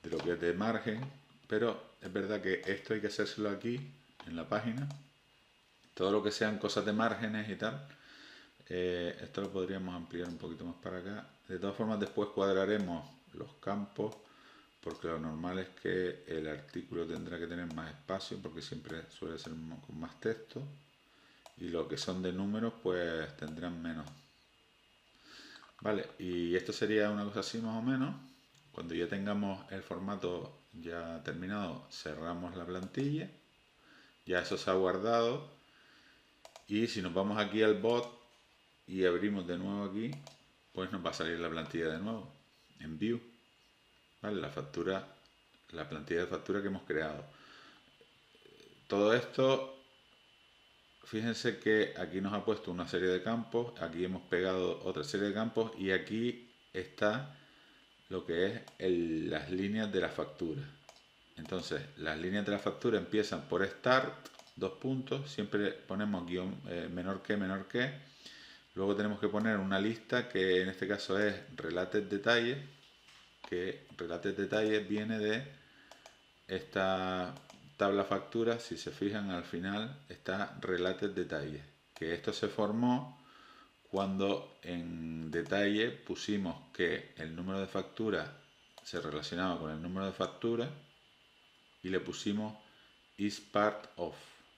lo que es de margen, pero es verdad que esto hay que hacérselo aquí en la página. Todo lo que sean cosas de márgenes y tal, esto lo podríamos ampliar un poquito más para acá. De todas formas, después cuadraremos los campos, porque lo normal es que el artículo tendrá que tener más espacio, porque siempre suele ser con más texto, y lo que son de números pues tendrán menos. Vale, y esto sería una cosa así más o menos. Cuando ya tengamos el formato ya terminado, cerramos la plantilla, ya eso se ha guardado, y si nos vamos aquí al bot y abrimos de nuevo aquí, pues nos va a salir la plantilla de nuevo en view, ¿vale? La plantilla de factura que hemos creado. Todo esto fíjense que aquí nos ha puesto una serie de campos, aquí hemos pegado otra serie de campos y aquí está lo que es las líneas de la factura. Entonces, las líneas de la factura empiezan por start, 2 puntos, siempre ponemos guión menor que. Luego tenemos que poner una lista que en este caso es related detalles, que related detalles viene de esta tabla factura. Si se fijan, al final está related detalles, que esto se formó cuando en detalle pusimos que el número de factura se relacionaba con el número de factura y le pusimos is part of,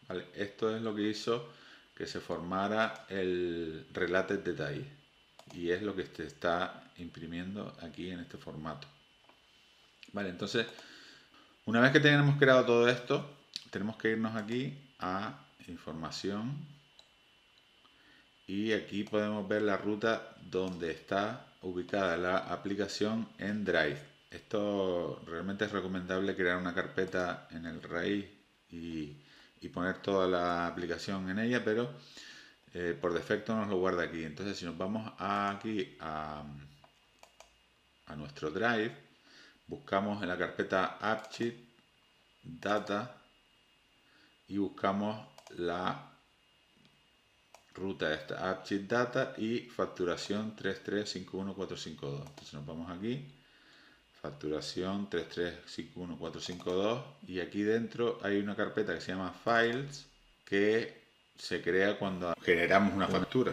¿vale? Esto es lo que hizo que se formara el related detalle y es lo que se está imprimiendo aquí en este formato, ¿vale? Entonces, una vez que tenemos creado todo esto, tenemos que irnos aquí a información y aquí podemos ver la ruta donde está ubicada la aplicación en Drive. Esto realmente es recomendable crear una carpeta en el raíz y poner toda la aplicación en ella, pero por defecto nos lo guarda aquí. Entonces, si nos vamos aquí a nuestro Drive, buscamos en la carpeta Appsheet, Data y buscamos la ruta esta, Appsheet Data y facturación 3351452. Entonces nos vamos aquí, facturación 3351452 y aquí dentro hay una carpeta que se llama Files que se crea cuando generamos una factura.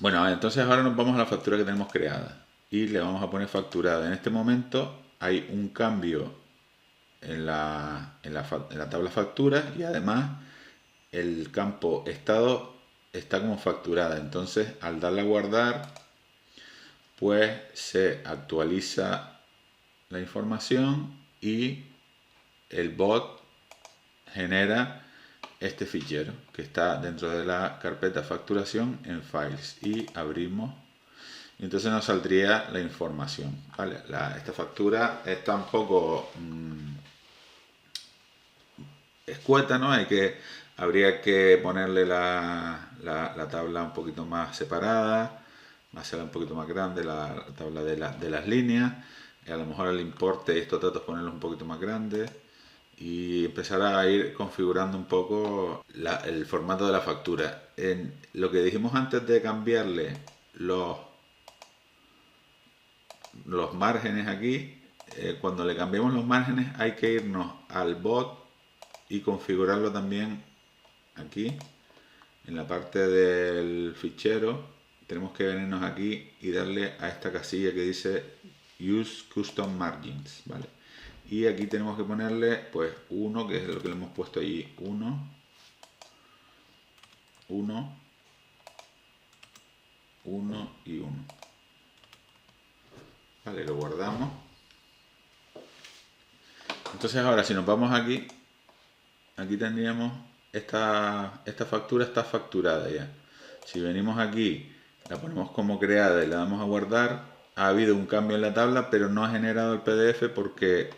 Bueno, entonces ahora nos vamos a la factura que tenemos creada y le vamos a poner facturada. En este momento hay un cambio en la tabla facturas y además el campo estado está como facturada. Entonces al darle a guardar pues se actualiza la información y el bot genera este fichero que está dentro de la carpeta facturación en files y abrimos y entonces nos saldría la información, ¿vale? Esta factura está un poco escueta, ¿no? Habría que ponerle la tabla un poquito más separada, hacerla un poquito más grande, la tabla de las líneas, y a lo mejor el importe y estos datos ponerlos un poquito más grandes y empezar a ir configurando un poco el formato de la factura. En lo que dijimos antes de cambiarle los márgenes aquí, cuando le cambiemos los márgenes hay que irnos al bot y configurarlo también aquí en la parte del fichero. Tenemos que venirnos aquí y darle a esta casilla que dice Use Custom Margins, ¿vale? Y aquí tenemos que ponerle pues 1, que es lo que le hemos puesto allí, 1, 1, 1 y 1. Vale, lo guardamos. Entonces ahora si nos vamos aquí tendríamos esta factura está facturada ya. Si venimos aquí, la ponemos como creada y le damos a guardar, ha habido un cambio en la tabla, pero no ha generado el PDF porque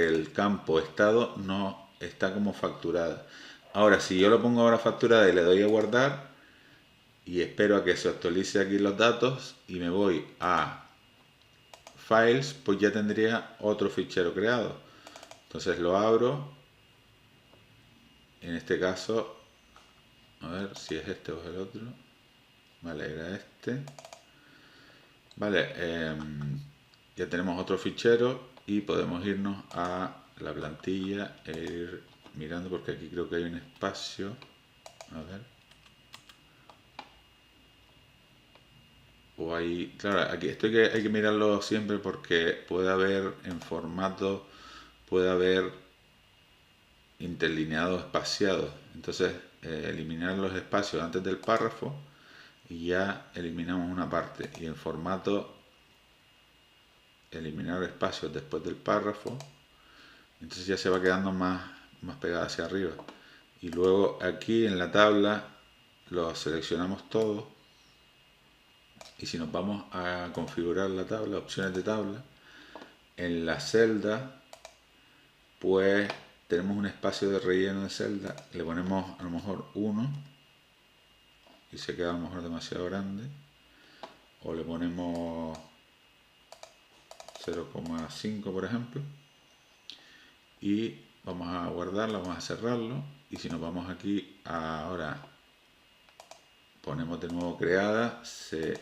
el campo estado no está como facturada. Ahora, si yo lo pongo ahora facturada y le doy a guardar y espero a que se actualice aquí los datos y me voy a Files, pues ya tendría otro fichero creado. Entonces lo abro. En este caso, a ver si es este o es el otro. Vale, era este. Vale, ya tenemos otro fichero y podemos irnos a la plantilla e ir mirando porque aquí creo que hay un espacio. A ver. O hay, claro, aquí esto hay que mirarlo siempre porque puede haber en formato, puede haber interlineados espaciados. Entonces eliminar los espacios antes del párrafo y ya eliminamos una parte, y en formato eliminar espacios después del párrafo, entonces ya se va quedando más pegada hacia arriba. Y luego aquí en la tabla lo seleccionamos todo y si nos vamos a configurar la tabla, opciones de tabla, en la celda pues tenemos un espacio de relleno de celda, le ponemos a lo mejor 1 y se queda a lo mejor demasiado grande, o le ponemos 0,5 por ejemplo, y vamos a guardarlo, vamos a cerrarlo, y si nos vamos aquí ahora ponemos de nuevo creada,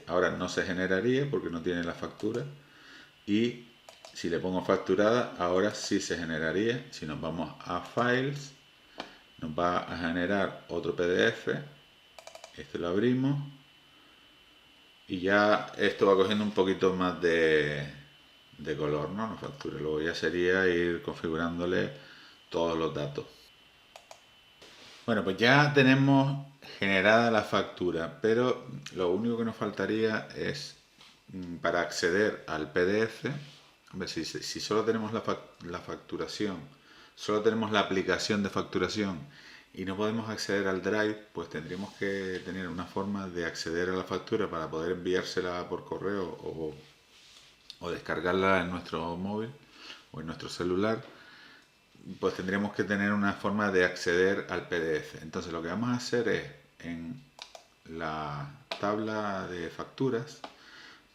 ahora no se generaría porque no tiene la factura, y si le pongo facturada ahora sí se generaría. Si nos vamos a files nos va a generar otro PDF, este lo abrimos y ya esto va cogiendo un poquito más de color, ¿no? La factura. Luego ya sería ir configurándole todos los datos. Bueno, pues ya tenemos generada la factura, pero lo único que nos faltaría es, para acceder al PDF, a ver, si solo tenemos la facturación, solo tenemos la aplicación de facturación y no podemos acceder al Drive, pues tendríamos que tener una forma de acceder a la factura para poder enviársela por correo o descargarla en nuestro móvil o en nuestro celular. Pues tendríamos que tener una forma de acceder al PDF. Entonces lo que vamos a hacer es, en la tabla de facturas,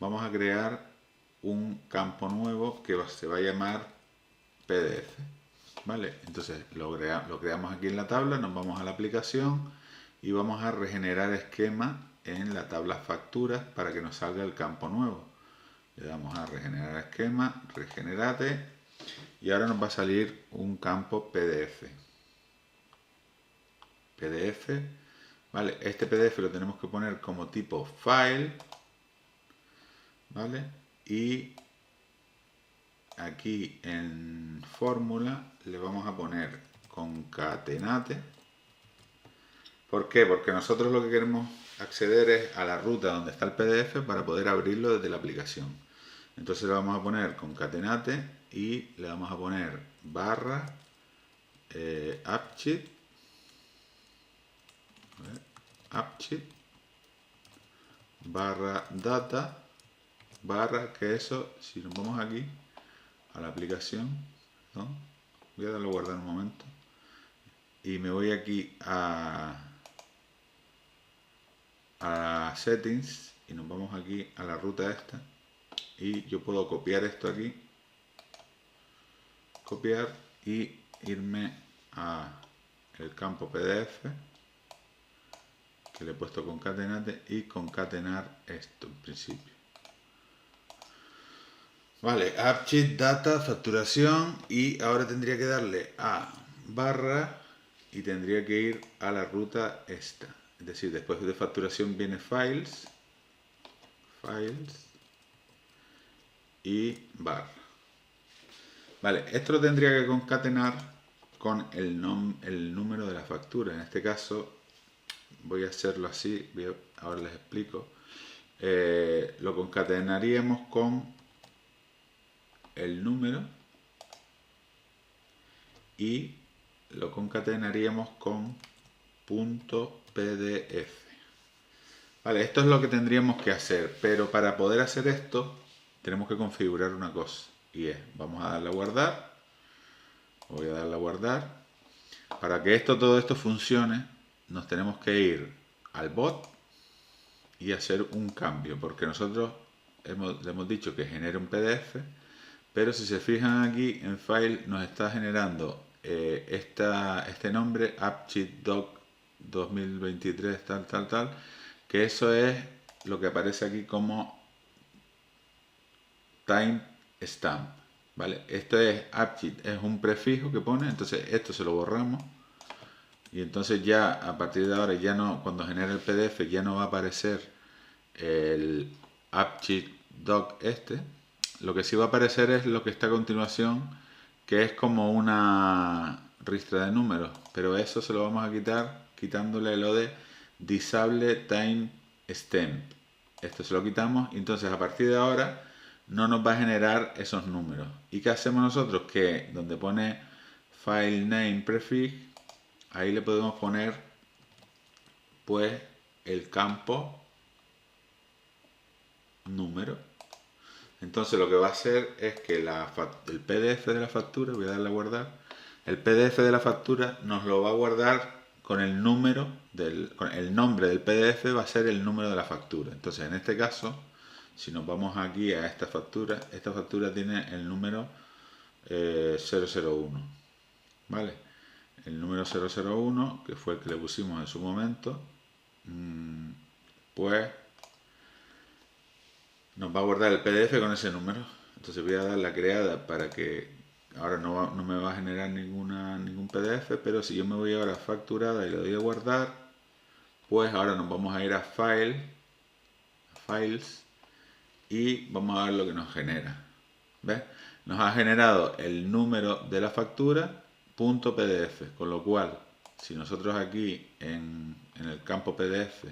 vamos a crear un campo nuevo que se va a llamar PDF. ¿Vale? Entonces lo creamos aquí en la tabla, nos vamos a la aplicación y vamos a regenerar esquema en la tabla facturas para que nos salga el campo nuevo. Le damos a regenerar esquema, regenerate, y ahora nos va a salir un campo PDF. PDF, ¿vale? Este PDF lo tenemos que poner como tipo file, ¿vale? Y aquí en fórmula le vamos a poner concatenate. ¿Por qué? Porque nosotros lo que queremos acceder es a la ruta donde está el PDF para poder abrirlo desde la aplicación. Entonces le vamos a poner concatenate y le vamos a poner barra Appsheet, barra data, barra, que eso, si nos vamos aquí a la aplicación, ¿no? Voy a darle a guardar un momento y me voy aquí a settings y nos vamos aquí a la ruta esta y yo puedo copiar esto aquí, copiar y irme a el campo PDF que le he puesto concatenate y concatenar esto en principio. Vale, AppSheet, data, facturación, y ahora tendría que darle a barra y tendría que ir a la ruta esta. Es decir, después de facturación viene files y barra. Vale, esto lo tendría que concatenar con el número de la factura. En este caso voy a hacerlo así, ahora les explico. Lo concatenaríamos con el número y lo concatenaríamos con .pdf. Vale, esto es lo que tendríamos que hacer, pero para poder hacer esto tenemos que configurar una cosa, y es, vamos a darle a guardar, voy a darle a guardar. Para que todo esto funcione, nos tenemos que ir al bot y hacer un cambio, porque nosotros le hemos dicho que genere un PDF, pero si se fijan aquí en file nos está generando este nombre, Appsheet Doc 2023 tal, que eso es lo que aparece aquí como timestamp, ¿vale? Esto es Appsheet, es un prefijo que pone, entonces esto se lo borramos y entonces ya a partir de ahora ya no, cuando genere el PDF ya no va a aparecer el Appsheet Doc este. Lo que sí va a aparecer es lo que está a continuación, que es como una ristra de números, pero eso se lo vamos a quitar quitándole lo de disable timestamp. Esto se lo quitamos y entonces a partir de ahora no nos va a generar esos números. ¿Y qué hacemos nosotros? Que donde pone file name prefix, ahí le podemos poner pues el campo número. Entonces lo que va a hacer es que el PDF de la factura, voy a darle a guardar, El PDF de la factura nos lo va a guardar con el número, con el nombre del PDF va a ser el número de la factura. Entonces, en este caso, si nos vamos aquí a esta factura tiene el número 001, ¿vale? El número 001, que fue el que le pusimos en su momento, pues nos va a guardar el PDF con ese número. Entonces voy a dar la creada para que ahora no me va a generar ningún PDF, pero si yo me voy ahora a facturada y le doy a guardar, pues ahora nos vamos a ir a File, a Files, y vamos a ver lo que nos genera. ¿Ves? Nos ha generado el número de la factura .pdf, con lo cual si nosotros aquí en el campo PDF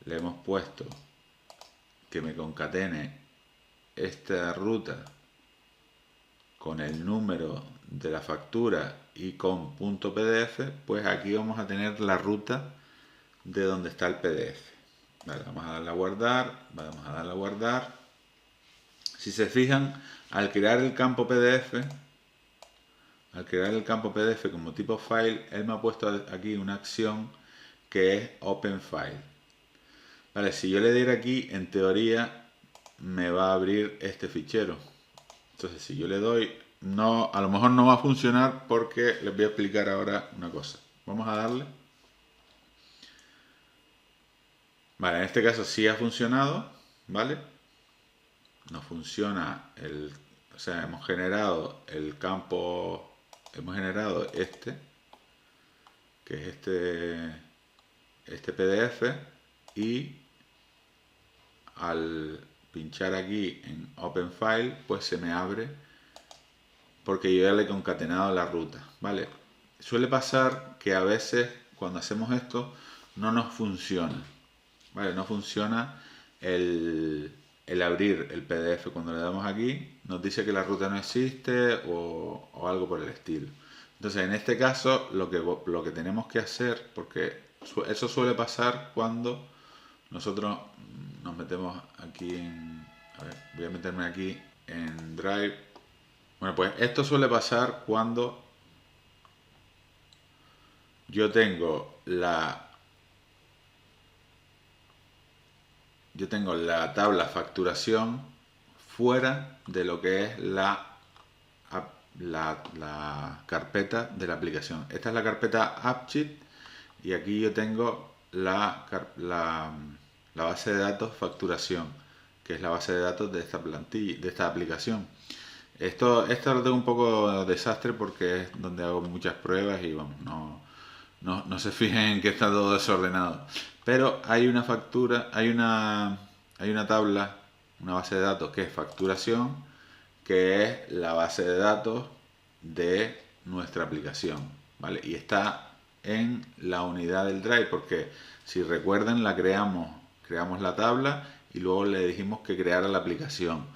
le hemos puesto que me concatene esta ruta con el número de la factura y con .pdf, pues aquí vamos a tener la ruta de donde está el PDF. Vale, vamos a darle a guardar, vamos a darle a guardar. Si se fijan, al crear el campo PDF como tipo file, él me ha puesto aquí una acción que es Open File. Vale, si yo le diera aquí, en teoría me va a abrir este fichero. Entonces, si yo le doy, no, a lo mejor no va a funcionar porque les voy a explicar ahora una cosa. Vamos a darle. Vale, en este caso sí ha funcionado, ¿vale? Nos funciona o sea, hemos generado el campo, hemos generado este, que es este PDF, y al pinchar aquí en Open File, pues se me abre porque yo ya le he concatenado la ruta, ¿vale? Suele pasar que a veces cuando hacemos esto no nos funciona, ¿vale? No funciona el abrir el PDF. Cuando le damos aquí nos dice que la ruta no existe o algo por el estilo. Entonces, en este caso lo que tenemos que hacer, porque eso suele pasar cuando nosotros nos metemos aquí a ver, voy a meterme aquí en Drive. Bueno, pues esto suele pasar cuando yo tengo la tabla facturación fuera de lo que es la carpeta de la aplicación. Esta es la carpeta Appsheet y aquí yo tengo la base de datos facturación, que es la base de datos de esta plantilla, de esta aplicación. Esto lo tengo un poco desastre porque es donde hago muchas pruebas y vamos, no se fijen en que está todo desordenado. Pero hay una factura, hay una tabla, una base de datos que es facturación, que es la base de datos de nuestra aplicación, ¿vale? Y está en la unidad del Drive, porque si recuerdan la creamos la tabla y luego le dijimos que creara la aplicación.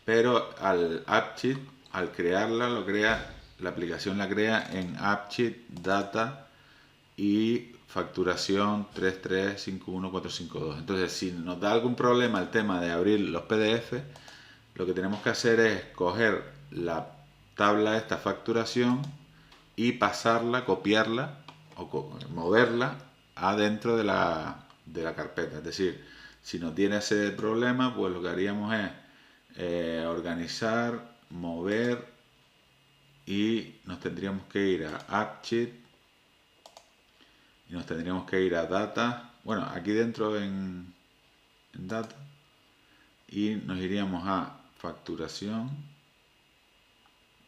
Pero al Appsheet, al crearla, la aplicación la crea en Appsheet, Data y Facturación 3351452. Entonces, si nos da algún problema el tema de abrir los PDF, lo que tenemos que hacer es coger la tabla de esta facturación y pasarla, copiarla o moverla adentro de la carpeta. Es decir, si no tiene ese problema, pues lo que haríamos es organizar, mover, y nos tendríamos que ir a Appsheet y nos tendríamos que ir a Data, bueno, aquí dentro en Data, y nos iríamos a Facturación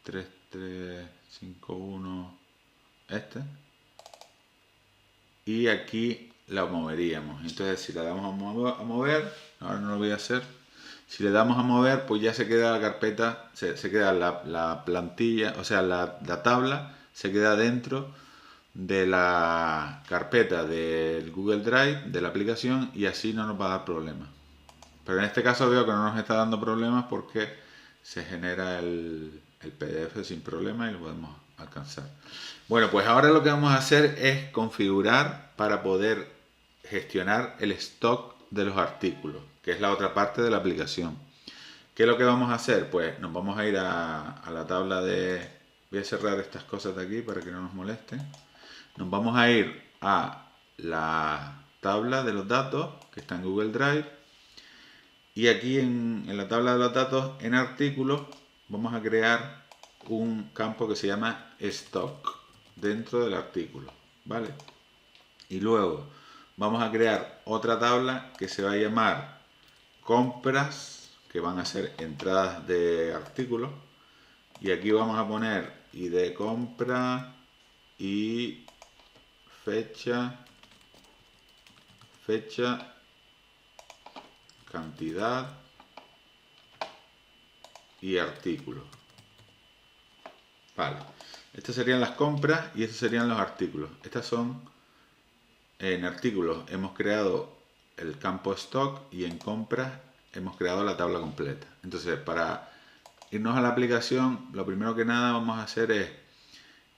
3351 y aquí la moveríamos. Entonces, si le damos a mover, ahora no lo voy a hacer. Si le damos a mover, pues ya se queda la carpeta, se queda la plantilla, o sea, la tabla se queda dentro de la carpeta del Google Drive, de la aplicación, y así no nos va a dar problemas. Pero en este caso veo que no nos está dando problemas porque se genera el PDF sin problema y lo podemos alcanzar. Bueno, pues ahora lo que vamos a hacer es configurar para poder gestionar el stock de los artículos, que es la otra parte de la aplicación. ¿Qué es lo que vamos a hacer? Pues nos vamos a ir a la tabla de Voy a cerrar estas cosas de aquí para que no nos molesten. Nos vamos a ir a la tabla de los datos que está en Google Drive. Y aquí en la tabla de los datos, en artículos, vamos a crear un campo que se llama stock dentro del artículo, ¿vale? Y luego vamos a crear otra tabla que se va a llamar compras, que van a ser entradas de artículos. Y aquí vamos a poner ID de compra y fecha, cantidad y artículo. Vale, estas serían las compras y estos serían los artículos. Estas son, en artículos hemos creado el campo stock y en compras hemos creado la tabla completa. Entonces, para irnos a la aplicación, lo primero que nada vamos a hacer es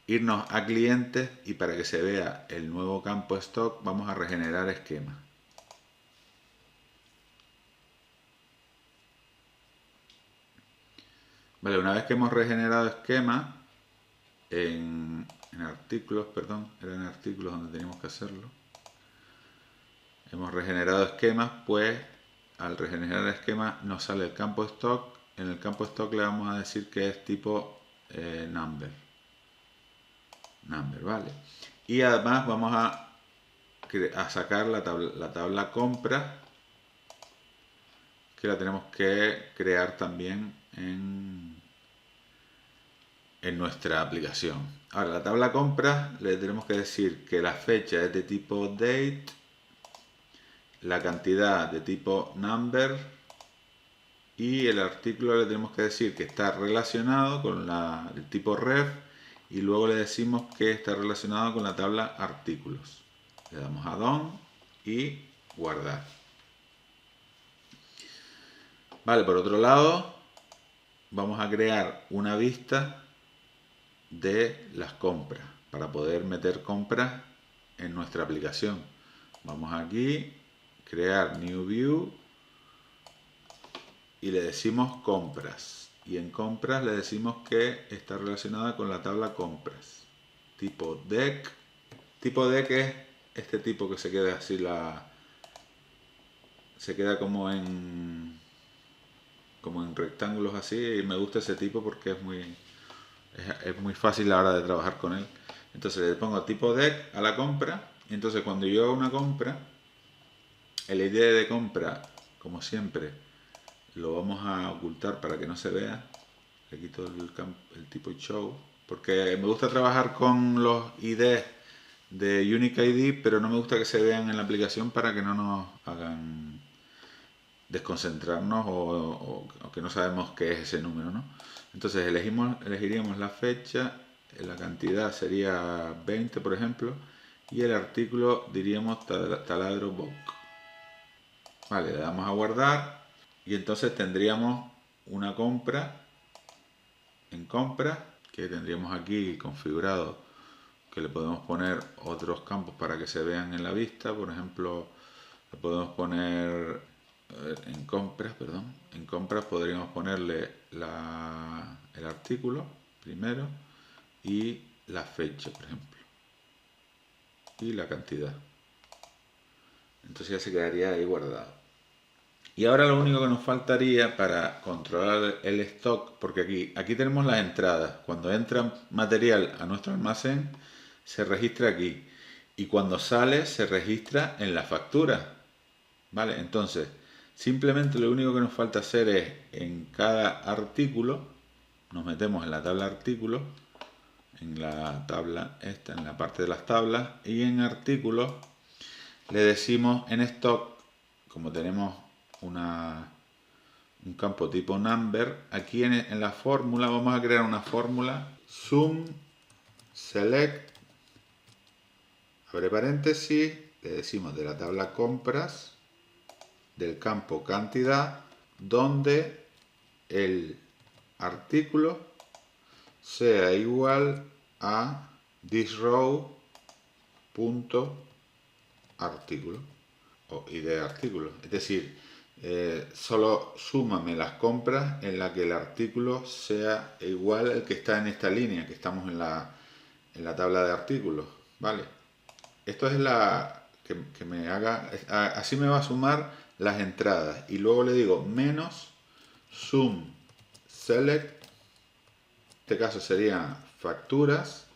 irnos a clientes y para que se vea el nuevo campo stock vamos a regenerar esquema. Vale, una vez que hemos regenerado esquema en artículos, perdón, era en artículos donde teníamos que hacerlo. Hemos regenerado esquemas, pues al regenerar esquema nos sale el campo stock. En el campo stock le vamos a decir que es tipo number, ¿vale? Y además vamos a sacar la tabla compra, que la tenemos que crear también en nuestra aplicación. Ahora, la tabla compra le tenemos que decir que la fecha es de tipo date, la cantidad de tipo number y el artículo le tenemos que decir que está relacionado con el tipo ref y luego le decimos que está relacionado con la tabla artículos. Le damos a done y guardar. Vale, por otro lado vamos a crear una vista de las compras para poder meter compras en nuestra aplicación. Vamos aquí, crear new view y le decimos compras, y en compras le decimos que está relacionada con la tabla compras tipo deck. Tipo deck es este tipo que se queda así, se queda como en rectángulos así, y me gusta ese tipo porque es muy fácil a la hora de trabajar con él. Entonces le pongo tipo deck a la compra, y entonces cuando yo hago una compra, el ID de compra, como siempre, lo vamos a ocultar para que no se vea. Le quito el tipo show, porque me gusta trabajar con los IDs de Unique ID, pero no me gusta que se vean en la aplicación para que no nos hagan desconcentrarnos o que no sabemos qué es ese número, ¿no? Entonces elegiríamos la fecha, la cantidad sería 20, por ejemplo, y el artículo diríamos taladro box. Vale, le damos a guardar y entonces tendríamos una compra en compra, que tendríamos aquí configurado que le podemos poner otros campos para que se vean en la vista. Por ejemplo, le podemos poner en compras podríamos ponerle el artículo primero y la fecha, por ejemplo, y la cantidad. Entonces ya se quedaría ahí guardado. Y ahora lo único que nos faltaría para controlar el stock, porque aquí tenemos las entradas. Cuando entra material a nuestro almacén, se registra aquí. Y cuando sale, se registra en la factura. ¿Vale? Entonces, simplemente lo único que nos falta hacer es, en cada artículo, nos metemos en la tabla artículos, en la tabla esta, en la parte de las tablas, y en artículos le decimos en stock, como tenemos un campo tipo number, aquí en la fórmula vamos a crear una fórmula sum select, abre paréntesis, le decimos de la tabla compras, del campo cantidad, donde el artículo sea igual a thisrow.artículo o ID artículo. Es decir, solo súmame las compras en la que el artículo sea igual al que está en esta línea, que estamos en la tabla de artículos, ¿vale? Esto es que me haga, así me va a sumar las entradas. Y luego le digo menos sum select, en este caso serían facturas,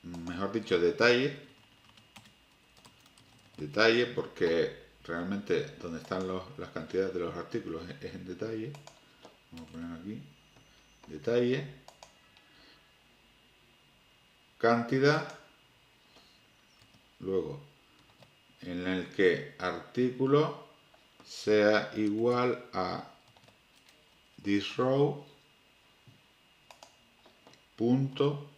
mejor dicho detalle, porque realmente donde están las cantidades de los artículos es en detalle. Vamos a poner aquí detalle, cantidad, luego en el que artículo sea igual a this row punto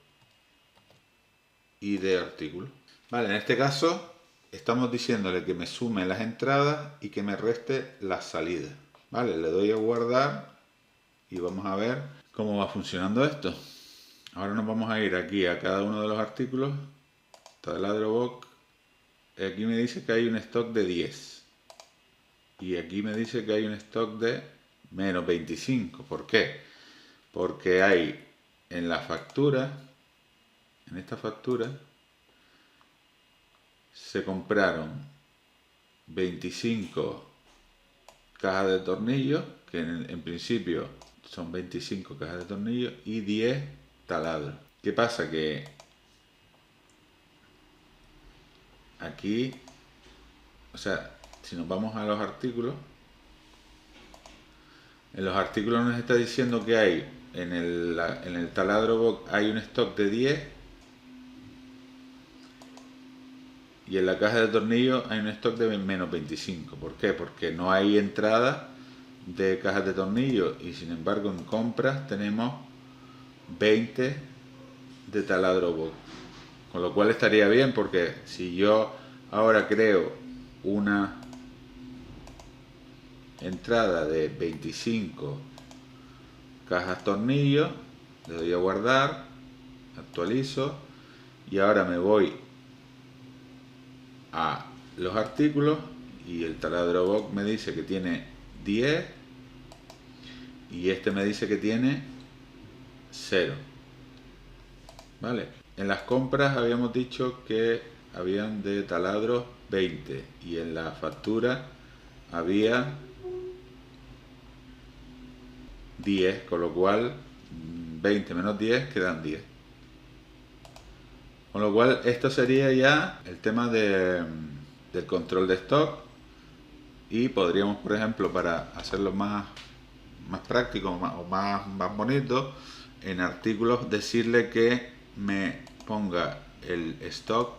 id artículo. Vale, en este caso estamos diciéndole que me sume las entradas y que me reste las salidas. Vale, le doy a guardar y vamos a ver cómo va funcionando esto. Ahora nos vamos a ir aquí a cada uno de los artículos. Taladro box. Aquí me dice que hay un stock de 10. Y aquí me dice que hay un stock de menos 25. ¿Por qué? Porque hay en la factura, en esta factura, se compraron 25 cajas de tornillos, que en principio son 25 cajas de tornillos, y 10 taladros. ¿Qué pasa? Que aquí, o sea, si nos vamos a los artículos, en los artículos nos está diciendo que hay en el taladro box hay un stock de 10 y en la caja de tornillos hay un stock de menos 25. ¿Por qué? Porque no hay entrada de cajas de tornillos y sin embargo en compras tenemos 20 de taladro box. Con lo cual estaría bien porque si yo ahora creo una entrada de 25 cajas tornillos, le doy a guardar, actualizo y ahora me voy a los artículos y el taladro box me dice que tiene 10 y este me dice que tiene 0. ¿Vale? En las compras habíamos dicho que habían de taladros 20 y en la factura había 10, con lo cual 20 menos 10 quedan 10. Con lo cual esto sería ya el tema del control de stock y podríamos, por ejemplo, para hacerlo más práctico o más bonito, en artículos decirle que me ponga el stock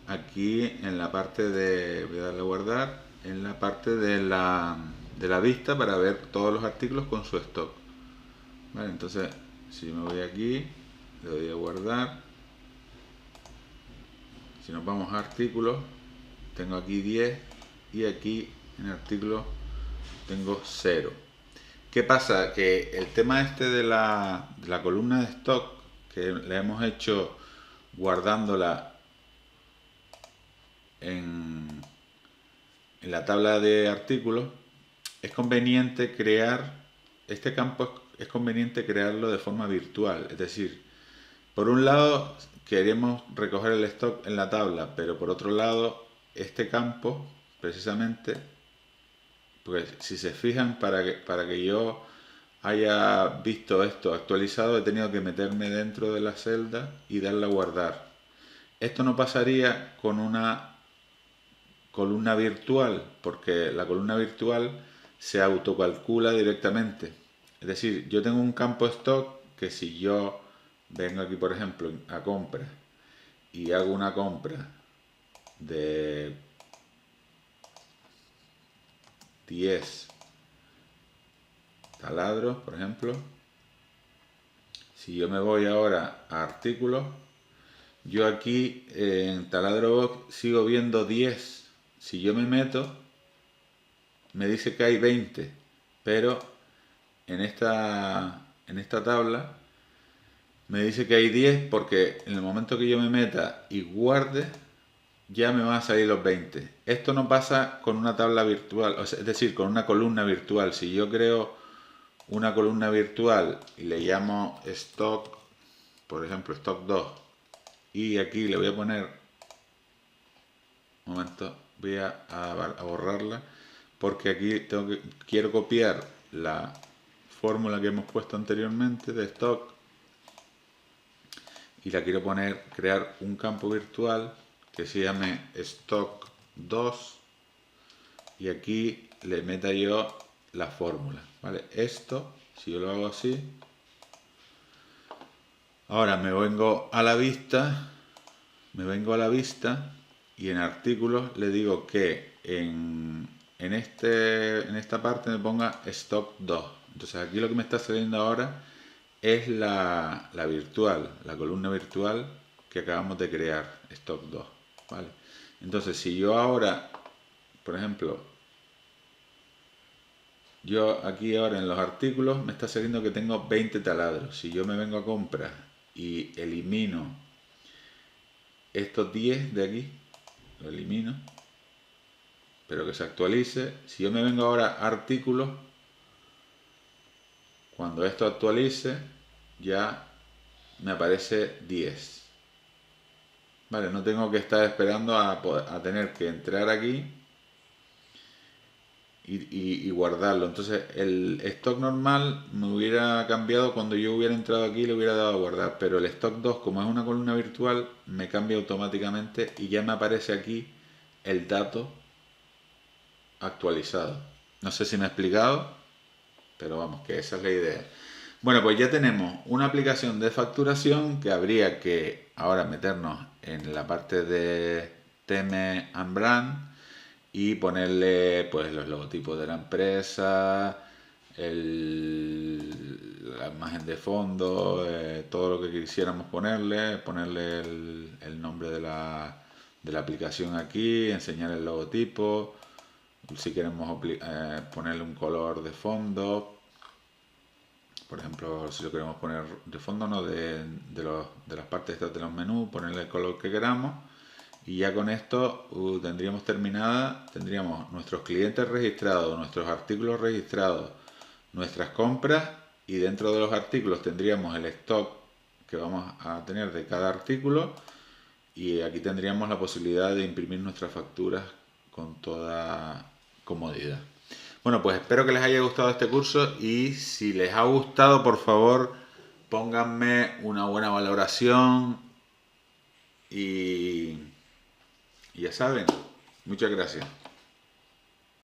aquí en la parte de, voy a darle a guardar, en la parte de la vista para ver todos los artículos con su stock. Vale, entonces si me voy aquí, le doy a guardar. Si nos vamos a artículos, tengo aquí 10 y aquí en artículos tengo 0. ¿Qué pasa? Que el tema este de la columna de stock, que le hemos hecho guardándola en la tabla de artículos, es conveniente crear este campo, es conveniente crearlo de forma virtual. Es decir, por un lado queremos recoger el stock en la tabla, pero por otro lado este campo, precisamente, pues si se fijan, para que yo haya visto esto actualizado, he tenido que meterme dentro de la celda y darle a guardar. Esto no pasaría con una columna virtual, porque la columna virtual se autocalcula directamente. Es decir, yo tengo un campo stock que si yo vengo aquí, por ejemplo, a compra y hago una compra de 10 taladros, por ejemplo, si yo me voy ahora a artículos, yo aquí en taladro box sigo viendo 10. Si yo me meto, me dice que hay 20, pero en esta tabla me dice que hay 10 porque en el momento que yo me meta y guarde, ya me van a salir los 20. Esto no pasa con una tabla virtual, es decir, con una columna virtual. Si yo creo una columna virtual y le llamo stock, por ejemplo, stock 2, y aquí le voy a poner, un momento, voy a borrarla, porque aquí quiero copiar la fórmula que hemos puesto anteriormente de stock y la quiero crear un campo virtual que se llame stock 2 y aquí le meta yo la fórmula, ¿vale? Esto, si yo lo hago así, ahora me vengo a la vista y en artículos le digo que en esta parte me ponga stock 2. Entonces aquí lo que me está saliendo ahora es la virtual, la columna virtual que acabamos de crear, stock 2, ¿vale? Entonces si yo ahora, por ejemplo, yo aquí ahora en los artículos me está saliendo que tengo 20 taladros. Si yo me vengo a compras y elimino estos 10 de aquí, lo elimino, pero que se actualice. Si yo me vengo ahora a artículos, cuando esto actualice ya me aparece 10. Vale, no tengo que estar esperando a tener que entrar aquí y guardarlo. Entonces el stock normal me hubiera cambiado cuando yo hubiera entrado aquí y le hubiera dado a guardar, pero el stock 2, como es una columna virtual, me cambia automáticamente y ya me aparece aquí el dato actualizado. No sé si me he explicado, pero vamos, que esa es la idea. Bueno, pues ya tenemos una aplicación de facturación que habría que ahora meternos en la parte de theme and brand y ponerle pues los logotipos de la empresa, la imagen de fondo, todo lo que quisiéramos ponerle el nombre de la aplicación aquí, enseñar el logotipo, si queremos ponerle un color de fondo. Por ejemplo, si lo queremos poner de fondo, no de las partes estas de los menús, ponerle el color que queramos. Y ya con esto tendríamos nuestros clientes registrados, nuestros artículos registrados, nuestras compras y dentro de los artículos tendríamos el stock que vamos a tener de cada artículo y aquí tendríamos la posibilidad de imprimir nuestras facturas con toda comodidad. Bueno, pues espero que les haya gustado este curso y si les ha gustado, por favor, pónganme una buena valoración y ya saben, muchas gracias.